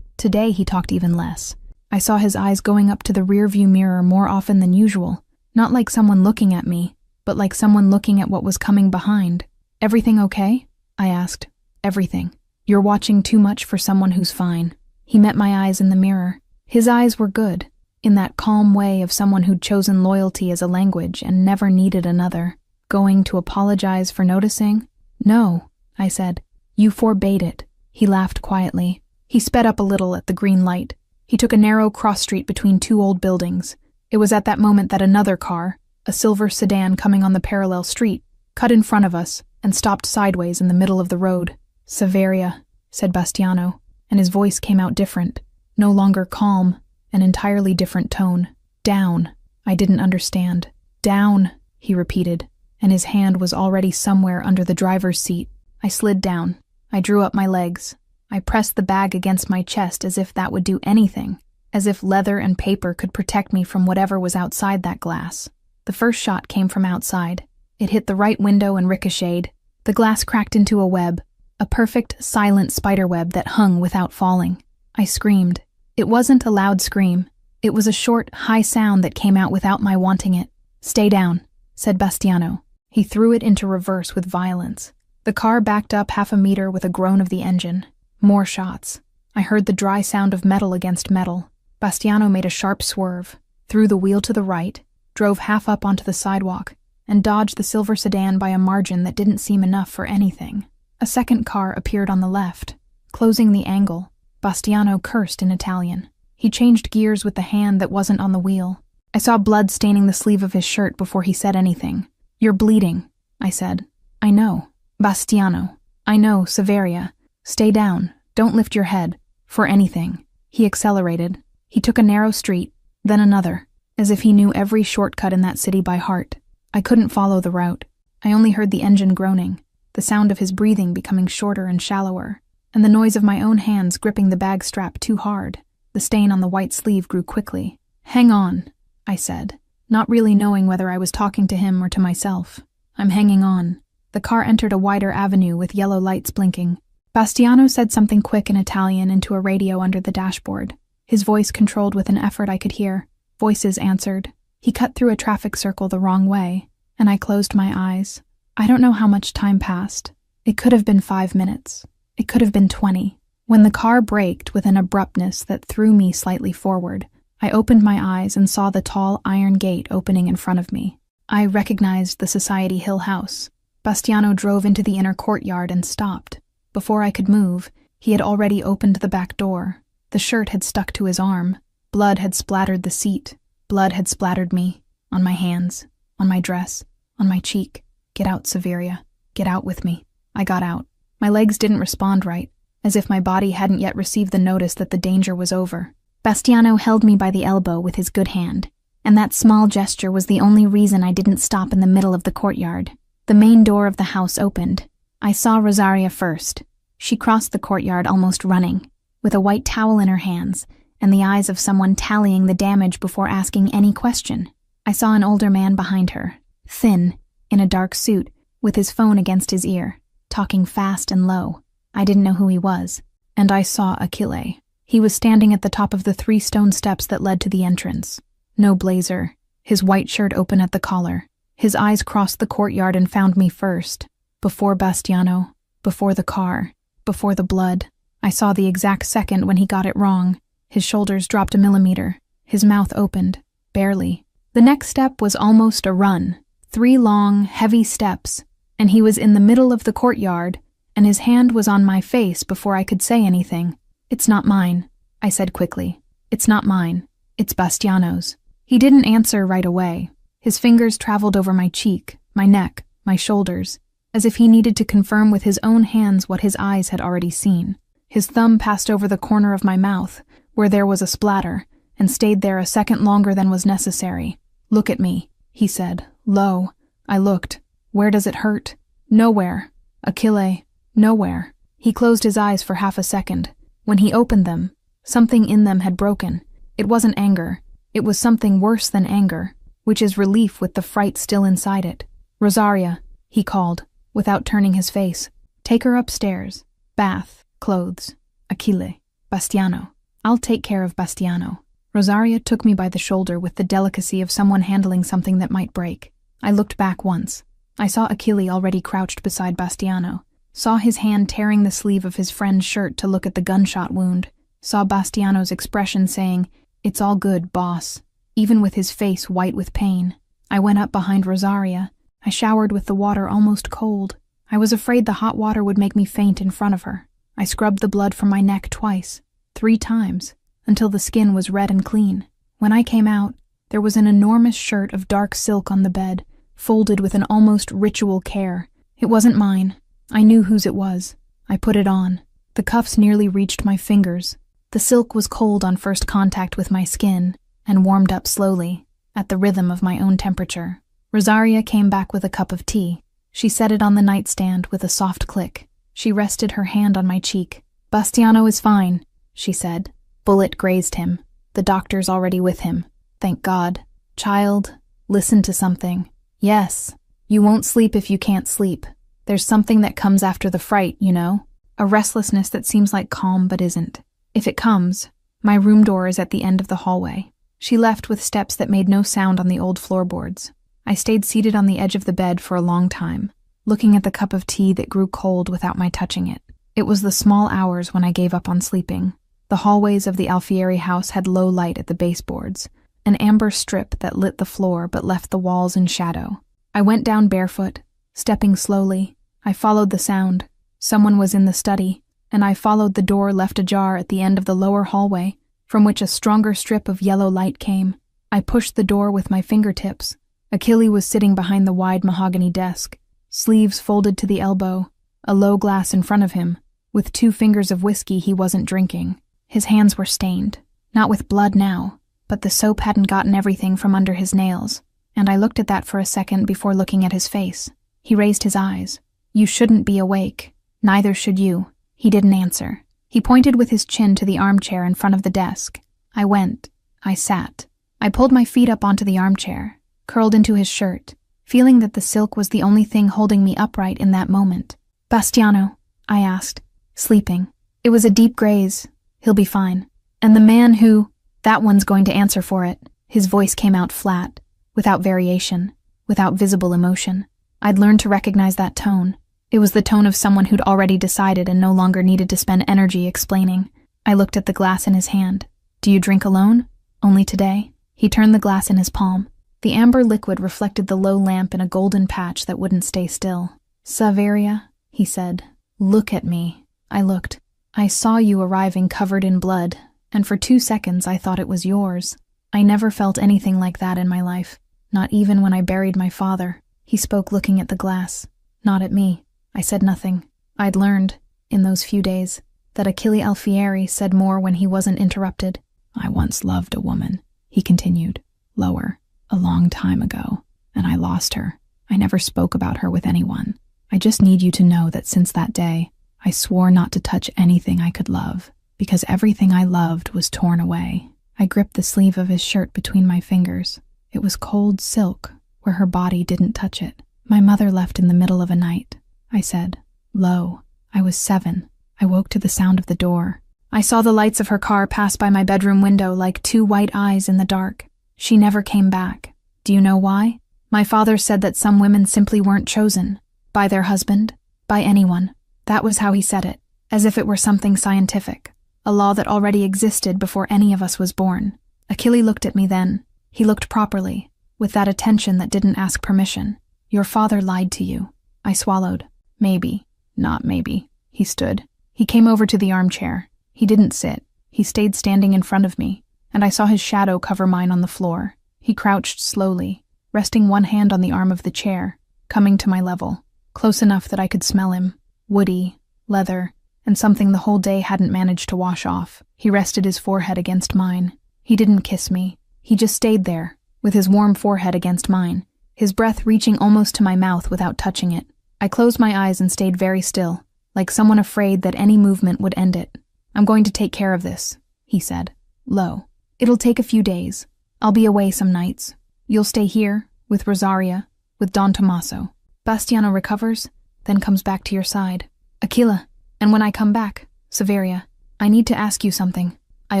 Today he talked even less. I saw his eyes going up to the rearview mirror more often than usual, not like someone looking at me, but like someone looking at what was coming behind. "Everything okay?" I asked. "Everything. You're watching too much for someone who's fine." He met my eyes in the mirror. His eyes were good, in that calm way of someone who'd chosen loyalty as a language and never needed another. "Going to apologize for noticing?" "No," I said. "You forbade it." He laughed quietly. He sped up a little at the green light. He took a narrow cross street between two old buildings. It was at that moment that another car, a silver sedan coming on the parallel street, cut in front of us and stopped sideways in the middle of the road. "Severia," said Bastiano, and his voice came out different, no longer calm, an entirely different tone. "Down." I didn't understand. "Down," he repeated, and his hand was already somewhere under the driver's seat. I slid down. I drew up my legs. I pressed the bag against my chest as if that would do anything, as if leather and paper could protect me from whatever was outside that glass. The first shot came from outside. It hit the right window and ricocheted. The glass cracked into a web, a perfect, silent spiderweb that hung without falling. I screamed. It wasn't a loud scream. It was a short, high sound that came out without my wanting it. "Stay down," said Bastiano. He threw it into reverse with violence. The car backed up 1/2 meter with a groan of the engine. More shots. I heard the dry sound of metal against metal. Bastiano made a sharp swerve, threw the wheel to the right, drove half up onto the sidewalk, and dodged the silver sedan by a margin that didn't seem enough for anything. A second car appeared on the left. Closing the angle, Bastiano cursed in Italian. He changed gears with the hand that wasn't on the wheel. I saw blood staining the sleeve of his shirt before he said anything. "You're bleeding," I said. "I know." "Bastiano." "I know, Severia. Stay down. Don't lift your head. For anything." He accelerated. He took a narrow street, then another, as if he knew every shortcut in that city by heart. I couldn't follow the route. I only heard the engine groaning, the sound of his breathing becoming shorter and shallower, and the noise of my own hands gripping the bag strap too hard. The stain on the white sleeve grew quickly. "Hang on," I said, not really knowing whether I was talking to him or to myself. "I'm hanging on." The car entered a wider avenue with yellow lights blinking. Bastiano said something quick in Italian into a radio under the dashboard. His voice controlled with an effort I could hear. Voices answered. He cut through a traffic circle the wrong way, and I closed my eyes. I don't know how much time passed. It could have been 5 minutes. It could have been 20. When the car braked with an abruptness that threw me slightly forward, I opened my eyes and saw the tall iron gate opening in front of me. I recognized the Society Hill house. Bastiano drove into the inner courtyard and stopped. Before I could move, he had already opened the back door. The shirt had stuck to his arm. Blood had splattered the seat. Blood had splattered me. On my hands. On my dress. On my cheek. "Get out, Severia. Get out with me." I got out. My legs didn't respond right, as if my body hadn't yet received the notice that the danger was over. Bastiano held me by the elbow with his good hand, and that small gesture was the only reason I didn't stop in the middle of the courtyard. The main door of the house opened. I saw Rosaria first. She crossed the courtyard almost running, with a white towel in her hands, and the eyes of someone tallying the damage before asking any question. I saw an older man behind her, thin, in a dark suit, with his phone against his ear, talking fast and low. I didn't know who he was. And I saw Achille. He was standing at the top of the 3 stone steps that led to the entrance. No blazer, his white shirt open at the collar. His eyes crossed the courtyard and found me first. Before Bastiano, before the car, before the blood. I saw the exact second when he got it wrong. His shoulders dropped a millimeter. His mouth opened, barely. The next step was almost a run. 3 long, heavy steps, and he was in the middle of the courtyard, and his hand was on my face before I could say anything. "It's not mine," I said quickly. "It's not mine. It's Bastiano's." He didn't answer right away. His fingers traveled over my cheek, my neck, my shoulders, as if he needed to confirm with his own hands what his eyes had already seen. His thumb passed over the corner of my mouth, where there was a splatter, and stayed there a second longer than was necessary. "Look at me," he said, low. I looked. "Where does it hurt?" "Nowhere." "Achille, nowhere." He closed his eyes for half a second. When he opened them, something in them had broken. It wasn't anger. It was something worse than anger, which is relief with the fright still inside it. "Rosaria," he called. without turning his face. Take her upstairs. Bath, clothes. Achille. Bastiano. I'll take care of Bastiano. Rosaria took me by the shoulder with the delicacy of someone handling something that might break. I looked back once. I saw Achille already crouched beside Bastiano. Saw his hand tearing the sleeve of his friend's shirt to look at the gunshot wound. Saw Bastiano's expression saying, "It's all good, boss," even with his face white with pain. I went up behind Rosaria. I showered with the water almost cold. I was afraid the hot water would make me faint in front of her. I scrubbed the blood from my neck twice, 3 times, until the skin was red and clean. When I came out, there was an enormous shirt of dark silk on the bed, folded with an almost ritual care. It wasn't mine. I knew whose it was. I put it on. The cuffs nearly reached my fingers. The silk was cold on first contact with my skin, and warmed up slowly, at the rhythm of my own temperature. Rosaria came back with a cup of tea. She set it on the nightstand with a soft click. She rested her hand on my cheek. "Bastiano is fine," she said. "Bullet grazed him. The doctor's already with him. Thank God. Child, listen to something. Yes, you won't sleep if you can't sleep. There's something that comes after the fright, you know? A restlessness that seems like calm but isn't. If it comes, my room door is at the end of the hallway." She left with steps that made no sound on the old floorboards. I stayed seated on the edge of the bed for a long time, looking at the cup of tea that grew cold without my touching it. It was the small hours when I gave up on sleeping. The hallways of the Alfieri house had low light at the baseboards, an amber strip that lit the floor but left the walls in shadow. I went down barefoot, stepping slowly. I followed the sound. Someone was in the study, and I followed the door left ajar at the end of the lower hallway, from which a stronger strip of yellow light came. I pushed the door with my fingertips. Achille was sitting behind the wide mahogany desk, sleeves folded to the elbow, a low glass in front of him. With 2 fingers of whiskey he wasn't drinking. His hands were stained, not with blood now, but the soap hadn't gotten everything from under his nails, and I looked at that for a second before looking at his face. He raised his eyes. "You shouldn't be awake. Neither should you." He didn't answer. He pointed with his chin to the armchair in front of the desk. I went. I sat. I pulled my feet up onto the armchair, curled into his shirt, feeling that the silk was the only thing holding me upright in that moment. "Bastiano," I asked. "Sleeping. It was a deep graze. He'll be fine. And the man who, that one's going to answer for it." His voice came out flat, without variation, without visible emotion. I'd learned to recognize that tone. It was the tone of someone who'd already decided and no longer needed to spend energy explaining. I looked at the glass in his hand. "Do you drink alone? Only today?" He turned the glass in his palm. The amber liquid reflected the low lamp in a golden patch that wouldn't stay still. "Saveria," he said. "Look at me." I looked. I saw you arriving covered in blood, and for 2 seconds I thought it was yours. I never felt anything like that in my life, not even when I buried my father. He spoke looking at the glass, not at me. I said nothing. I'd learned, in those few days, that Achille Alfieri said more when he wasn't interrupted. "I once loved a woman," he continued, lower, "a long time ago, and I lost her. I never spoke about her with anyone. I just need you to know that since that day, I swore not to touch anything I could love, because everything I loved was torn away." I gripped the sleeve of his shirt between my fingers. It was cold silk, where her body didn't touch it. "My mother left in the middle of a night," I said, low. I was 7. I woke to the sound of the door. I saw the lights of her car pass by my bedroom window like 2 white eyes in the dark. She never came back. Do you know why? My father said that some women simply weren't chosen. By their husband. By anyone. That was how he said it, as if it were something scientific. A law that already existed before any of us was born. Achille looked at me then. He looked properly, with that attention that didn't ask permission. "Your father lied to you." I swallowed. "Maybe. Not maybe." He stood. He came over to the armchair. He didn't sit. He stayed standing in front of me, and I saw his shadow cover mine on the floor. He crouched slowly, resting one hand on the arm of the chair, coming to my level, close enough that I could smell him. Woody, leather, and something the whole day hadn't managed to wash off. He rested his forehead against mine. He didn't kiss me. He just stayed there, with his warm forehead against mine, his breath reaching almost to my mouth without touching it. I closed my eyes and stayed very still, like someone afraid that any movement would end it. "I'm going to take care of this," he said, low. "It'll take a few days. I'll be away some nights. You'll stay here, with Rosaria, with Don Tommaso. Bastiano recovers, then comes back to your side. Aquila. And when I come back, Severia, I need to ask you something. I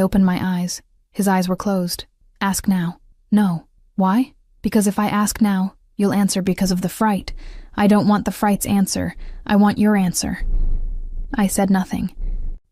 opened my eyes. His eyes were closed. Ask now. No. Why? Because if I ask now, you'll answer because of the fright. I don't want the fright's answer. I want your answer. I said nothing.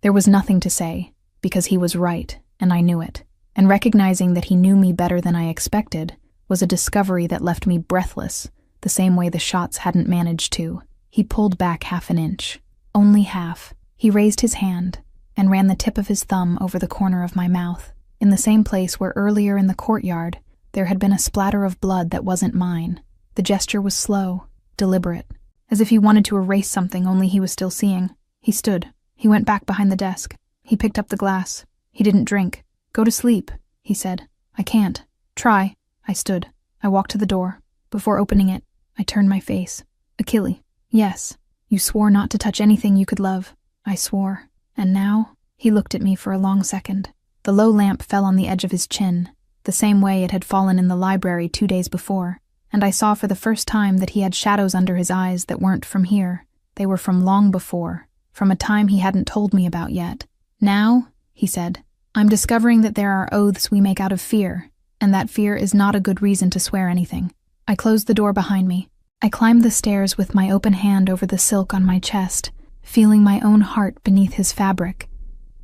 There was nothing to say, because he was right, and I knew it. And recognizing that he knew me better than I expected was a discovery that left me breathless, the same way the shots hadn't managed to. He pulled back half an inch. Only half. He raised his hand and ran the tip of his thumb over the corner of my mouth, in the same place where earlier in the courtyard there had been a splatter of blood that wasn't mine. The gesture was slow, deliberate, as if he wanted to erase something only he was still seeing. He stood. He went back behind the desk. He picked up the glass. He didn't drink. Go to sleep, he said. I can't. Try. I stood. I walked to the door. Before opening it, I turned my face. Achille. Yes. You swore not to touch anything you could love. I swore. And now? He looked at me for a long second. The low lamp fell on the edge of his chin, the same way it had fallen in the library 2 days before, and I saw for the first time that he had shadows under his eyes that weren't from here. They were from long before, from a time he hadn't told me about yet. Now, he said, I'm discovering that there are oaths we make out of fear, and that fear is not a good reason to swear anything. I closed the door behind me. I climbed the stairs with my open hand over the silk on my chest, feeling my own heart beneath his fabric.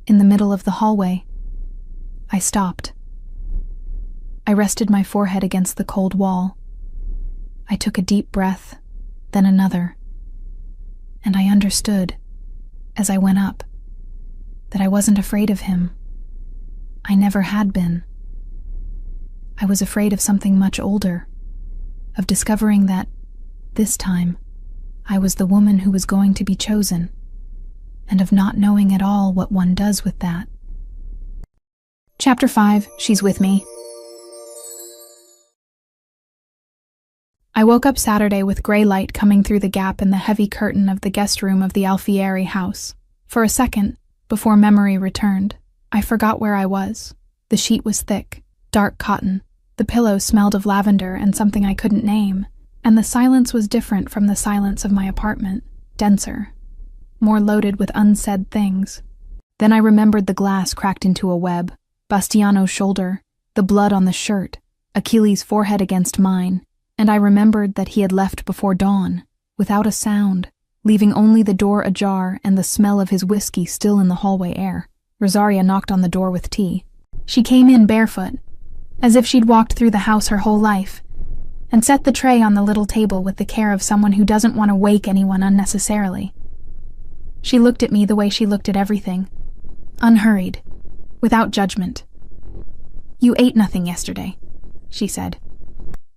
In the middle of the hallway, I stopped. I rested my forehead against the cold wall. I took a deep breath, then another, and I understood, as I went up, that I wasn't afraid of him. I never had been. I was afraid of something much older, of discovering that, this time, I was the woman who was going to be chosen, and of not knowing at all what one does with that. Chapter 5, She's With Me. I woke up Saturday with gray light coming through the gap in the heavy curtain of the guest room of the Alfieri house. For a second, before memory returned, I forgot where I was. The sheet was thick, dark cotton. The pillow smelled of lavender and something I couldn't name, and the silence was different from the silence of my apartment, denser, more loaded with unsaid things. Then I remembered the glass cracked into a web, Bastiano's shoulder, the blood on the shirt, Achilles' forehead against mine, and I remembered that he had left before dawn, without a sound, leaving only the door ajar and the smell of his whiskey still in the hallway air. Rosaria knocked on the door with tea. She came in barefoot, as if she'd walked through the house her whole life, and set the tray on the little table with the care of someone who doesn't want to wake anyone unnecessarily. She looked at me the way she looked at everything, unhurried, without judgment. You ate nothing yesterday, she said.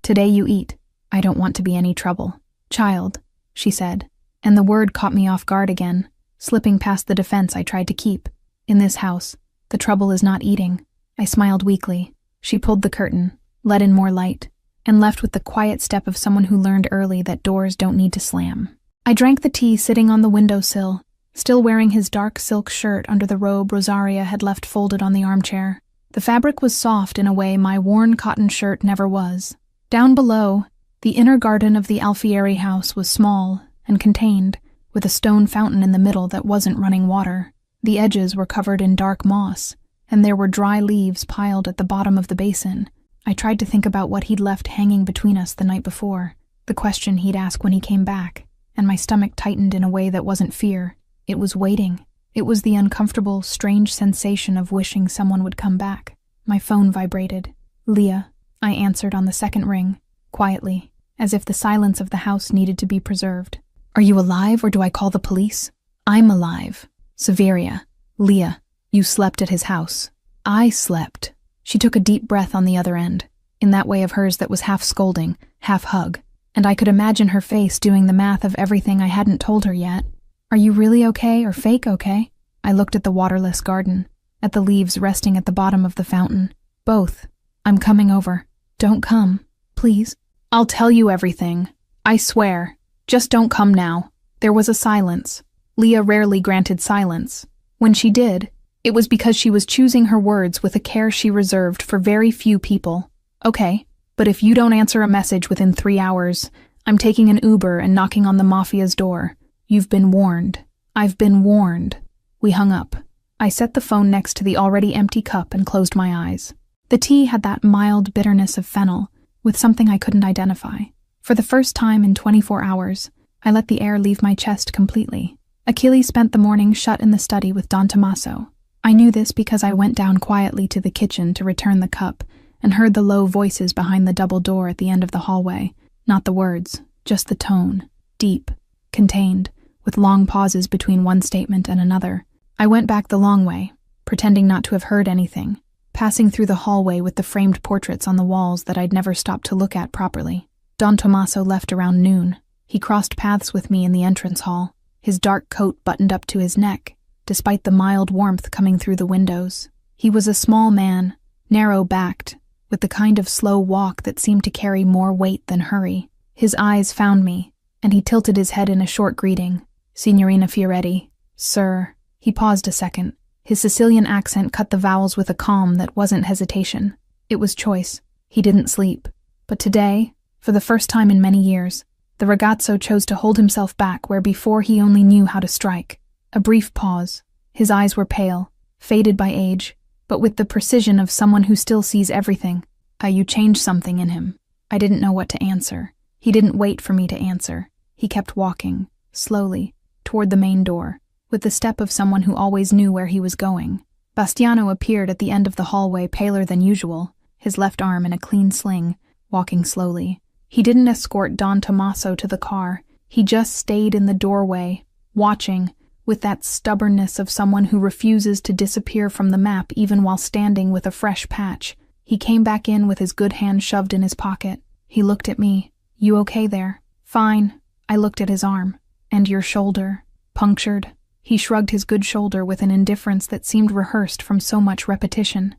Today you eat. I don't want to be any trouble. Child, she said, and the word caught me off guard again, slipping past the defense I tried to keep. In this house, the trouble is not eating. I smiled weakly. She pulled the curtain, let in more light, and left with the quiet step of someone who learned early that doors don't need to slam. I drank the tea sitting on the windowsill, still wearing his dark silk shirt under the robe Rosaria had left folded on the armchair. The fabric was soft in a way my worn cotton shirt never was. Down below, the inner garden of the Alfieri house was small and contained, with a stone fountain in the middle that wasn't running water. The edges were covered in dark moss, and there were dry leaves piled at the bottom of the basin. I tried to think about what he'd left hanging between us the night before, the question he'd ask when he came back, and my stomach tightened in a way that wasn't fear. It was waiting. It was the uncomfortable, strange sensation of wishing someone would come back. My phone vibrated. Leah, I answered on the second ring, quietly, as if the silence of the house needed to be preserved. Are you alive, or do I call the police? I'm alive. Severia. Leah, you slept at his house. I slept. She took a deep breath on the other end, in that way of hers that was half scolding, half hug, and I could imagine her face doing the math of everything I hadn't told her yet. Are you really okay or fake okay? I looked at the waterless garden, at the leaves resting at the bottom of the fountain. Both. I'm coming over. Don't come, please. I'll tell you everything. I swear. Just don't come now. There was a silence. Leah rarely granted silence. When she did, it was because she was choosing her words with a care she reserved for very few people. Okay, but if you don't answer a message within 3 hours, I'm taking an Uber and knocking on the Mafia's door. You've been warned. I've been warned." We hung up. I set the phone next to the already empty cup and closed my eyes. The tea had that mild bitterness of fennel, with something I couldn't identify. For the first time in 24 hours, I let the air leave my chest completely. Achille spent the morning shut in the study with Don Tommaso. I knew this because I went down quietly to the kitchen to return the cup and heard the low voices behind the double door at the end of the hallway. Not the words, just the tone. Deep, contained, with long pauses between one statement and another. I went back the long way, pretending not to have heard anything, passing through the hallway with the framed portraits on the walls that I'd never stopped to look at properly. Don Tommaso left around noon. He crossed paths with me in the entrance hall, his dark coat buttoned up to his neck, despite the mild warmth coming through the windows. He was a small man, narrow-backed, with the kind of slow walk that seemed to carry more weight than hurry. His eyes found me, and he tilted his head in a short greeting. "Signorina Fioretti, sir." He paused a second. His Sicilian accent cut the vowels with a calm that wasn't hesitation. It was choice. He didn't sleep. But today, for the first time in many years, the ragazzo chose to hold himself back where before he only knew how to strike. A brief pause. His eyes were pale, faded by age, but with the precision of someone who still sees everything. You changed something in him. I didn't know what to answer. He didn't wait for me to answer. He kept walking, slowly, toward the main door, with the step of someone who always knew where he was going. Bastiano appeared at the end of the hallway paler than usual, his left arm in a clean sling, walking slowly. He didn't escort Don Tommaso to the car. He just stayed in the doorway, watching, with that stubbornness of someone who refuses to disappear from the map even while standing with a fresh patch. He came back in with his good hand shoved in his pocket. He looked at me. "You okay there?" "Fine." I looked at his arm. "And your shoulder?" "Punctured." He shrugged his good shoulder with an indifference that seemed rehearsed from so much repetition.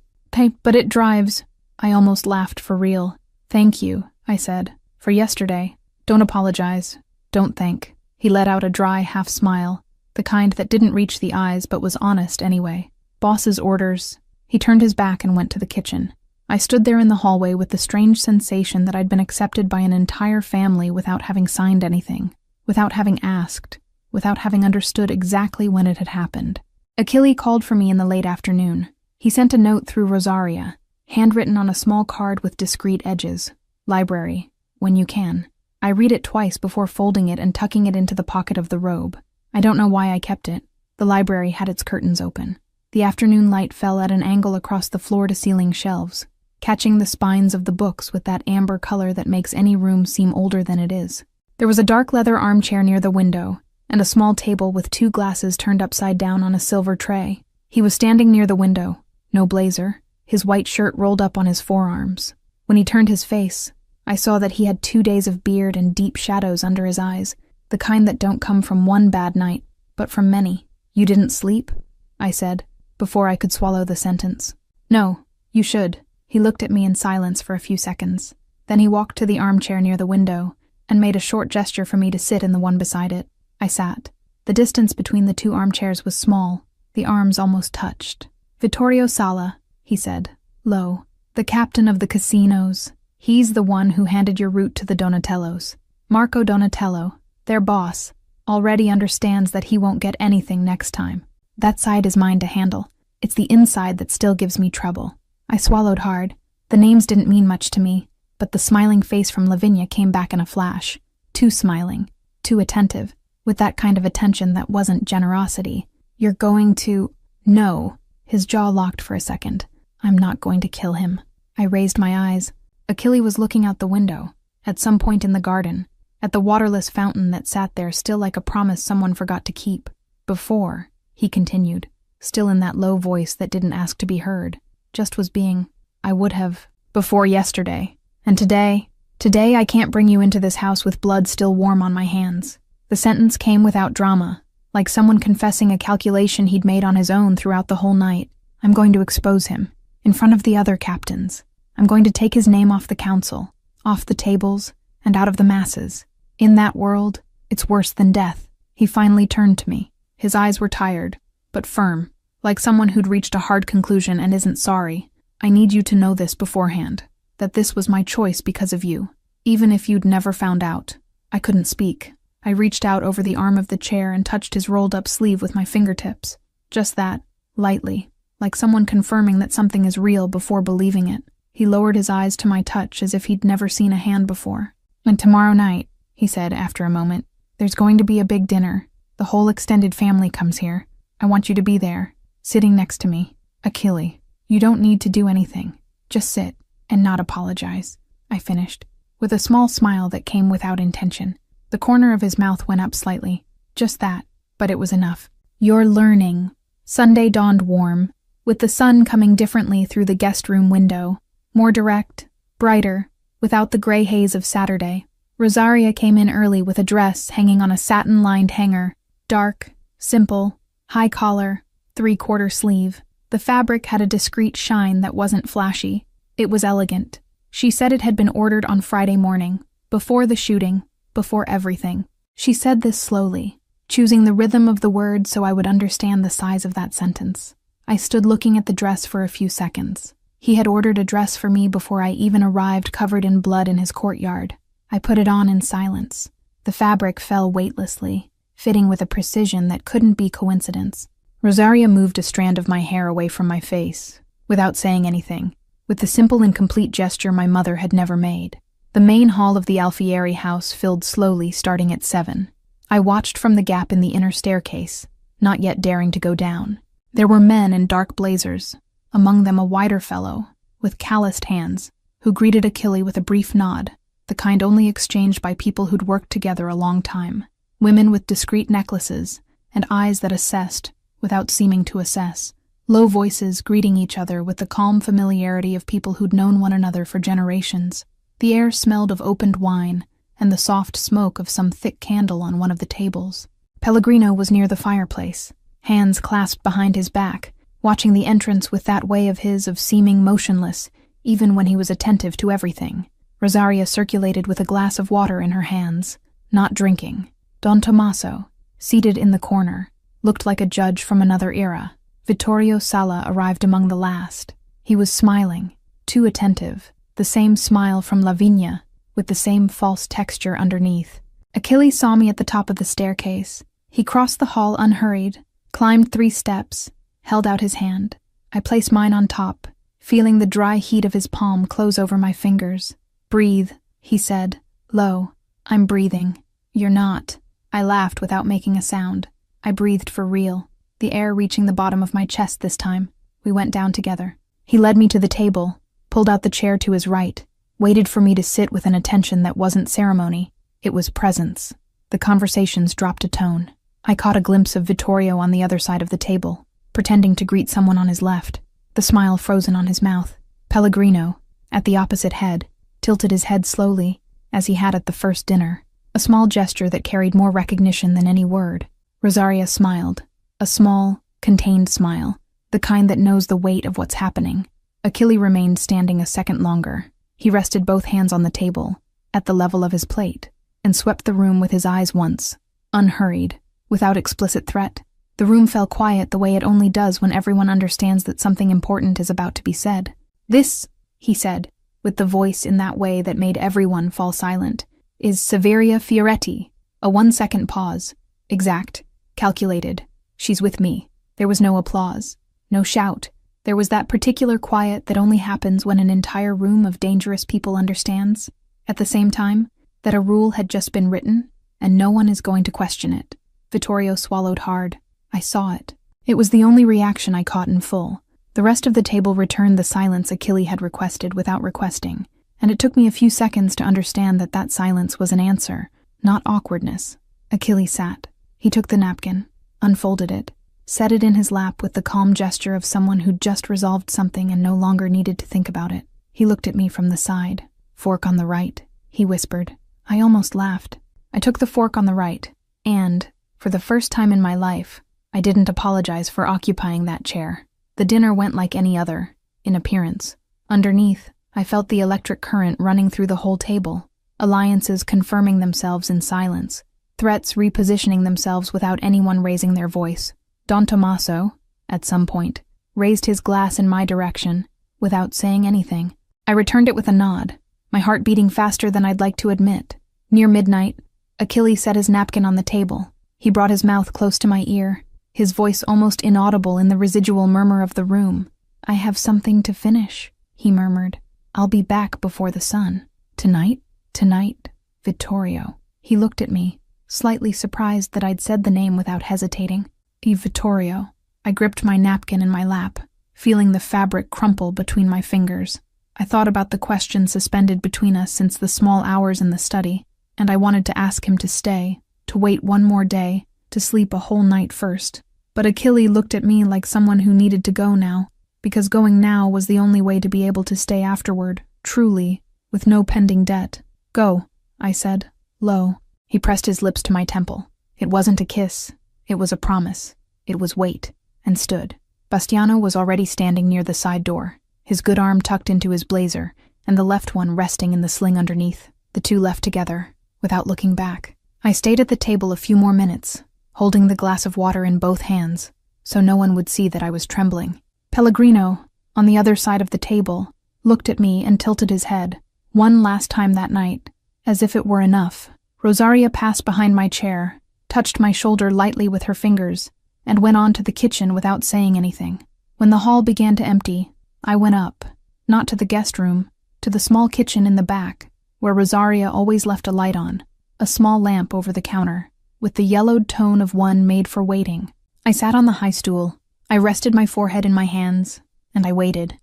But it drives." I almost laughed for real. "Thank you," I said, "for yesterday. Don't apologize. Don't thank." He let out a dry half-smile, the kind that didn't reach the eyes but was honest anyway. "Boss's orders." He turned his back and went to the kitchen. I stood there in the hallway with the strange sensation that I'd been accepted by an entire family without having signed anything, without having asked, without having understood exactly when it had happened. Achille called for me in the late afternoon. He sent a note through Rosaria, handwritten on a small card with discreet edges. "Library, when you can." I read it twice before folding it and tucking it into the pocket of the robe. I don't know why I kept it. The library had its curtains open. The afternoon light fell at an angle across the floor-to-ceiling shelves, catching the spines of the books with that amber color that makes any room seem older than it is. There was a dark leather armchair near the window, and a small table with 2 glasses turned upside down on a silver tray. He was standing near the window, no blazer, his white shirt rolled up on his forearms. When he turned his face, I saw that he had 2 days of beard and deep shadows under his eyes, the kind that don't come from one bad night, but from many. "You didn't sleep?" I said, before I could swallow the sentence. "No, you should." He looked at me in silence for a few seconds. Then he walked to the armchair near the window and made a short gesture for me to sit in the one beside it. I sat. The distance between the 2 armchairs was small. The arms almost touched. "Vittorio Sala," he said, low. "The captain of the casinos. He's the one who handed your route to the Donatellos. Marco Donatello, their boss, already understands that he won't get anything next time. That side is mine to handle. It's the inside that still gives me trouble." I swallowed hard. The names didn't mean much to me, but the smiling face from Lavinia came back in a flash. Too smiling, too attentive, with that kind of attention that wasn't generosity. "You're going to—" "No." His jaw locked for a second. "I'm not going to kill him." I raised my eyes. Achille was looking out the window, at some point in the garden, at the waterless fountain that sat there still like a promise someone forgot to keep. "Before," he continued, still in that low voice that didn't ask to be heard, just was being, "I would have, before yesterday. And today I can't bring you into this house with blood still warm on my hands." The sentence came without drama, like someone confessing a calculation he'd made on his own throughout the whole night. "I'm going to expose him, in front of the other captains. I'm going to take his name off the council, off the tables, and out of the masses. In that world, it's worse than death." He finally turned to me. His eyes were tired, but firm, like someone who'd reached a hard conclusion and isn't sorry. "I need you to know this beforehand, that this was my choice because of you. Even if you'd never found out." I couldn't speak. I reached out over the arm of the chair and touched his rolled-up sleeve with my fingertips. Just that, lightly, like someone confirming that something is real before believing it. He lowered his eyes to my touch as if he'd never seen a hand before. "And tomorrow night," he said after a moment, "there's going to be a big dinner. The whole extended family comes here. I want you to be there, sitting next to me. Achille, you don't need to do anything. Just sit, and not apologize," I finished, with a small smile that came without intention. The corner of his mouth went up slightly. Just that, but it was enough. "You're learning." Sunday dawned warm, with the sun coming differently through the guest room window. More direct, brighter, without the gray haze of Saturday. Rosaria came in early with a dress hanging on a satin-lined hanger. Dark, simple, high collar, 3/4 sleeve. The fabric had a discreet shine that wasn't flashy. It was elegant. She said it had been ordered on Friday morning, before the shooting, before everything. She said this slowly, choosing the rhythm of the words so I would understand the size of that sentence. I stood looking at the dress for a few seconds. He had ordered a dress for me before I even arrived, covered in blood in his courtyard. I put it on in silence. The fabric fell weightlessly, fitting with a precision that couldn't be coincidence. Rosaria moved a strand of my hair away from my face, without saying anything, with the simple and complete gesture my mother had never made. The main hall of the Alfieri house filled slowly, starting at 7. I watched from the gap in the inner staircase, not yet daring to go down. There were men in dark blazers, among them a whiter fellow, with calloused hands, who greeted Achille with a brief nod, the kind only exchanged by people who'd worked together a long time. Women with discreet necklaces, and eyes that assessed, without seeming to assess. Low voices greeting each other with the calm familiarity of people who'd known one another for generations. The air smelled of opened wine, and the soft smoke of some thick candle on one of the tables. Pellegrino was near the fireplace, hands clasped behind his back, watching the entrance with that way of his of seeming motionless, even when he was attentive to everything. Rosaria circulated with a glass of water in her hands, not drinking. Don Tommaso, seated in the corner, looked like a judge from another era. Vittorio Sala arrived among the last. He was smiling, too attentive, the same smile from Lavinia, with the same false texture underneath. Achille saw me at the top of the staircase. He crossed the hall unhurried, climbed 3 steps, held out his hand. I placed mine on top, feeling the dry heat of his palm close over my fingers. "Breathe," he said, low. "I'm breathing." "You're not." I laughed without making a sound. I breathed for real, the air reaching the bottom of my chest this time. We went down together. He led me to the table, pulled out the chair to his right, waited for me to sit with an attention that wasn't ceremony. It was presence. The conversations dropped a tone. I caught a glimpse of Vittorio on the other side of the table, pretending to greet someone on his left, the smile frozen on his mouth. Pellegrino, at the opposite head, tilted his head slowly, as he had at the first dinner, a small gesture that carried more recognition than any word. Rosaria smiled, a small, contained smile, the kind that knows the weight of what's happening. Achille remained standing a second longer. He rested both hands on the table, at the level of his plate, and swept the room with his eyes once, unhurried, without explicit threat. The room fell quiet the way it only does when everyone understands that something important is about to be said. "This," he said, with the voice in that way that made everyone fall silent, "is Saveria Fioretti." A 1-second pause. Exact. Calculated. She's with me. There was no applause. No shout. There was that particular quiet that only happens when an entire room of dangerous people understands, at the same time, that a rule had just been written, and no one is going to question it. Vittorio swallowed hard. I saw it. It was the only reaction I caught in full. The rest of the table returned the silence Achille had requested without requesting, and it took me a few seconds to understand that that silence was an answer, not awkwardness. Achille sat. He took the napkin, unfolded it, set it in his lap with the calm gesture of someone who'd just resolved something and no longer needed to think about it. He looked at me from the side. "Fork on the right," he whispered. I almost laughed. I took the fork on the right, and, for the first time in my life, I didn't apologize for occupying that chair. The dinner went like any other, in appearance. Underneath, I felt the electric current running through the whole table, alliances confirming themselves in silence, threats repositioning themselves without anyone raising their voice. Don Tommaso, at some point, raised his glass in my direction, without saying anything. I returned it with a nod, my heart beating faster than I'd like to admit. Near midnight, Achilles set his napkin on the table. He brought his mouth close to my ear, his voice almost inaudible in the residual murmur of the room. "I have something to finish," he murmured. "I'll be back before the sun. Tonight? Tonight, Vittorio." He looked at me, slightly surprised that I'd said the name without hesitating. Vittorio. I gripped my napkin in my lap, feeling the fabric crumple between my fingers. I thought about the question suspended between us since the small hours in the study, and I wanted to ask him to stay, to wait one more day, to sleep a whole night first. But Achilles looked at me like someone who needed to go now, because going now was the only way to be able to stay afterward, truly, with no pending debt. "Go," I said, low. He pressed his lips to my temple. It wasn't a kiss. It was a promise. It was wait, and stood. Bastiano was already standing near the side door, his good arm tucked into his blazer, and the left one resting in the sling underneath. The two left together, without looking back. I stayed at the table a few more minutes, holding the glass of water in both hands, so no one would see that I was trembling. Pellegrino, on the other side of the table, looked at me and tilted his head, one last time that night, as if it were enough. Rosaria passed behind my chair, touched my shoulder lightly with her fingers, and went on to the kitchen without saying anything. When the hall began to empty, I went up, not to the guest room, to the small kitchen in the back, where Rosaria always left a light on, a small lamp over the counter, with the yellowed tone of one made for waiting. I sat on the high stool, I rested my forehead in my hands, and I waited.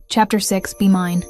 Chapter 6, Be Mine.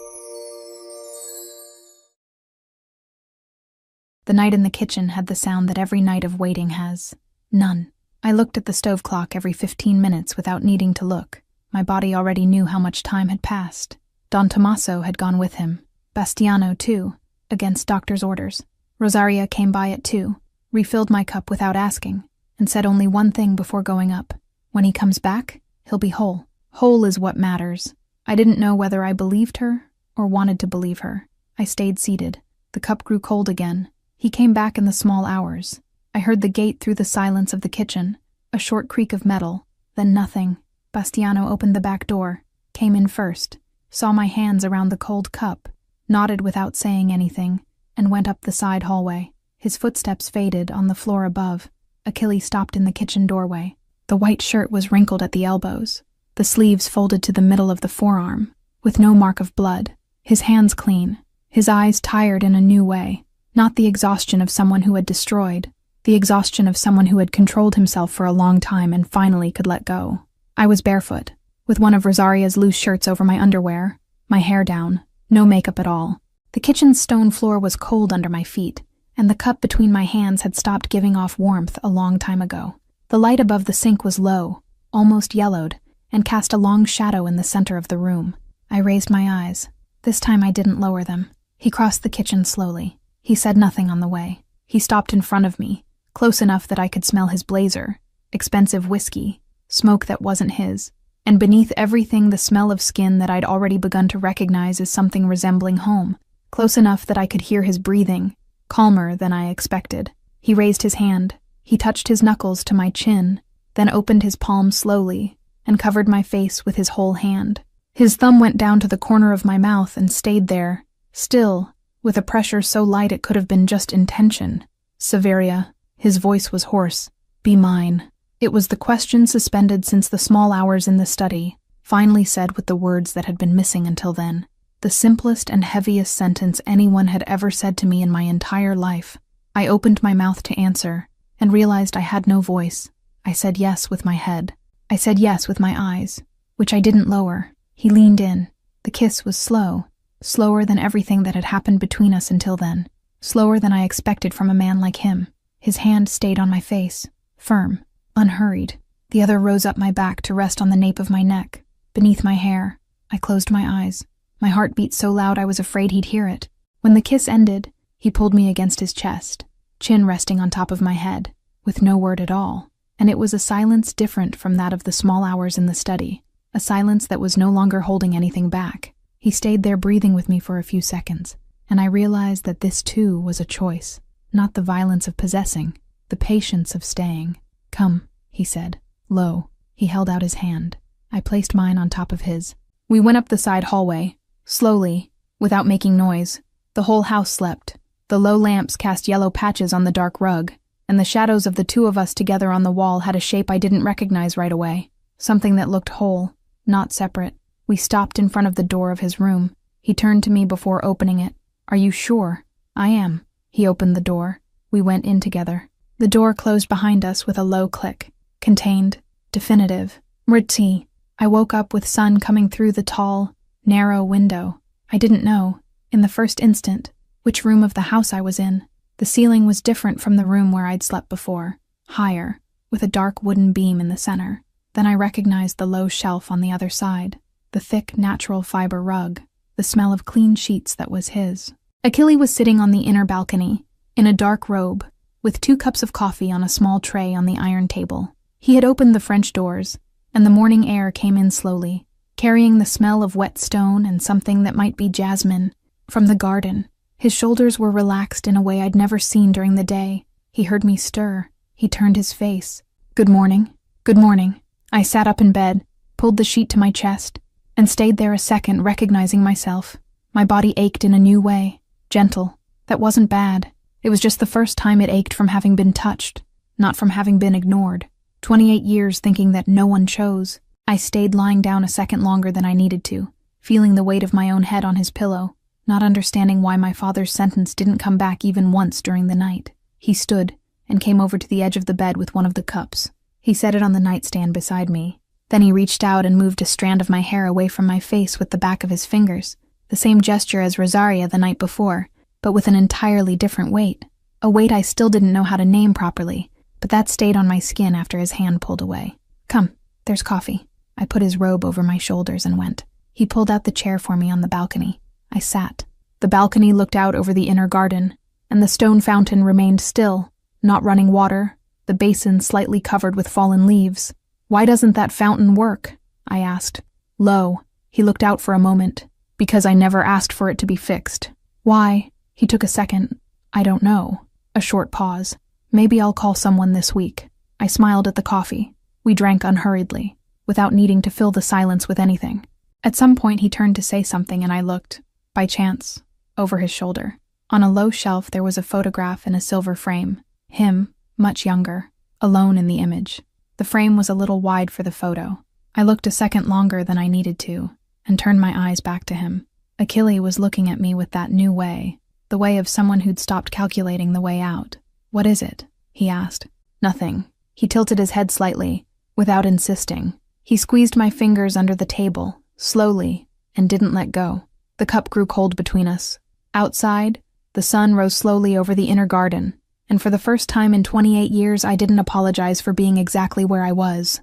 The night in the kitchen had the sound that every night of waiting has. None. I looked at the stove clock every 15 minutes without needing to look. My body already knew how much time had passed. Don Tommaso had gone with him. Bastiano, too, against doctor's orders. Rosaria came by at 2, refilled my cup without asking, and said only one thing before going up. When he comes back, he'll be whole. Whole is what matters. I didn't know whether I believed her or wanted to believe her. I stayed seated. The cup grew cold again. He came back in the small hours. I heard the gate through the silence of the kitchen, a short creak of metal, then nothing. Bastiano opened the back door, came in first, saw my hands around the cold cup, nodded without saying anything, and went up the side hallway. His footsteps faded on the floor above. Achilles stopped in the kitchen doorway. The white shirt was wrinkled at the elbows, the sleeves folded to the middle of the forearm, with no mark of blood, his hands clean, his eyes tired in a new way. Not the exhaustion of someone who had destroyed, the exhaustion of someone who had controlled himself for a long time and finally could let go. I was barefoot, with one of Rosaria's loose shirts over my underwear, my hair down, no makeup at all. The kitchen's stone floor was cold under my feet, and the cup between my hands had stopped giving off warmth a long time ago. The light above the sink was low, almost yellowed, and cast a long shadow in the center of the room. I raised my eyes. This time I didn't lower them. He crossed the kitchen slowly. He said nothing on the way. He stopped in front of me, close enough that I could smell his blazer, expensive whiskey, smoke that wasn't his, and beneath everything the smell of skin that I'd already begun to recognize as something resembling home, close enough that I could hear his breathing, calmer than I expected. He raised his hand. He touched his knuckles to my chin, then opened his palm slowly and covered my face with his whole hand. His thumb went down to the corner of my mouth and stayed there, still, with a pressure so light it could have been just intention. "Severia," his voice was hoarse, "be mine." It was the question suspended since the small hours in the study, finally said with the words that had been missing until then. The simplest and heaviest sentence anyone had ever said to me in my entire life. I opened my mouth to answer, and realized I had no voice. I said yes with my head. I said yes with my eyes, which I didn't lower. He leaned in. The kiss was slow, slower than everything that had happened between us until then, slower than I expected from a man like him. His hand stayed on my face, firm, unhurried. The other rose up my back to rest on the nape of my neck, beneath my hair. I closed my eyes. My heart beat so loud I was afraid he'd hear it. When the kiss ended, he pulled me against his chest, chin resting on top of my head, with no word at all. And it was a silence different from that of the small hours in the study, a silence that was no longer holding anything back. He stayed there breathing with me for a few seconds, and I realized that this too was a choice, not the violence of possessing, the patience of staying. "Come," he said, low. He held out his hand. I placed mine on top of his. We went up the side hallway, slowly, without making noise. The whole house slept. The low lamps cast yellow patches on the dark rug, and the shadows of the two of us together on the wall had a shape I didn't recognize right away. Something that looked whole, not separate. We stopped in front of the door of his room. He turned to me before opening it. "Are you sure?" "I am." He opened the door. We went in together. The door closed behind us with a low click. Contained. Definitive. Mritzi. I woke up with sun coming through the tall, narrow window. I didn't know, in the first instant, which room of the house I was in. The ceiling was different from the room where I'd slept before. Higher, with a dark wooden beam in the center. Then I recognized the low shelf on the other side, the thick, natural fiber rug, the smell of clean sheets that was his. Achille was sitting on the inner balcony, in a dark robe, with 2 cups of coffee on a small tray on the iron table. He had opened the French doors, and the morning air came in slowly, carrying the smell of wet stone and something that might be jasmine, from the garden. His shoulders were relaxed in a way I'd never seen during the day. He heard me stir. He turned his face. "Good morning." "Good morning." I sat up in bed, pulled the sheet to my chest, and stayed there a second, recognizing myself. My body ached in a new way. Gentle. That wasn't bad. It was just the first time it ached from having been touched, not from having been ignored. 28 years thinking that no one chose. I stayed lying down a second longer than I needed to, feeling the weight of my own head on his pillow, not understanding why my father's sentence didn't come back even once during the night. He stood and came over to the edge of the bed with one of the cups. He set it on the nightstand beside me. Then he reached out and moved a strand of my hair away from my face with the back of his fingers, the same gesture as Rosaria the night before, but with an entirely different weight. A weight I still didn't know how to name properly, but that stayed on my skin after his hand pulled away. "Come, there's coffee." I put his robe over my shoulders and went. He pulled out the chair for me on the balcony. I sat. The balcony looked out over the inner garden, and the stone fountain remained still, not running water, the basin slightly covered with fallen leaves. "Why doesn't that fountain work?" I asked. Low. He looked out for a moment. "Because I never asked for it to be fixed." "Why?" He took a second. "I don't know." A short pause. "Maybe I'll call someone this week." I smiled at the coffee. We drank unhurriedly, without needing to fill the silence with anything. At some point he turned to say something and I looked, by chance, over his shoulder. On a low shelf there was a photograph in a silver frame. Him, much younger, alone in the image. The frame was a little wide for the photo. I looked a second longer than I needed to, and turned my eyes back to him. Achille was looking at me with that new way, the way of someone who'd stopped calculating the way out. "What is it?" he asked. "Nothing." He tilted his head slightly, without insisting. He squeezed my fingers under the table, slowly, and didn't let go. The cup grew cold between us. Outside, the sun rose slowly over the inner garden, and for the first time in 28 years I didn't apologize for being exactly where I was.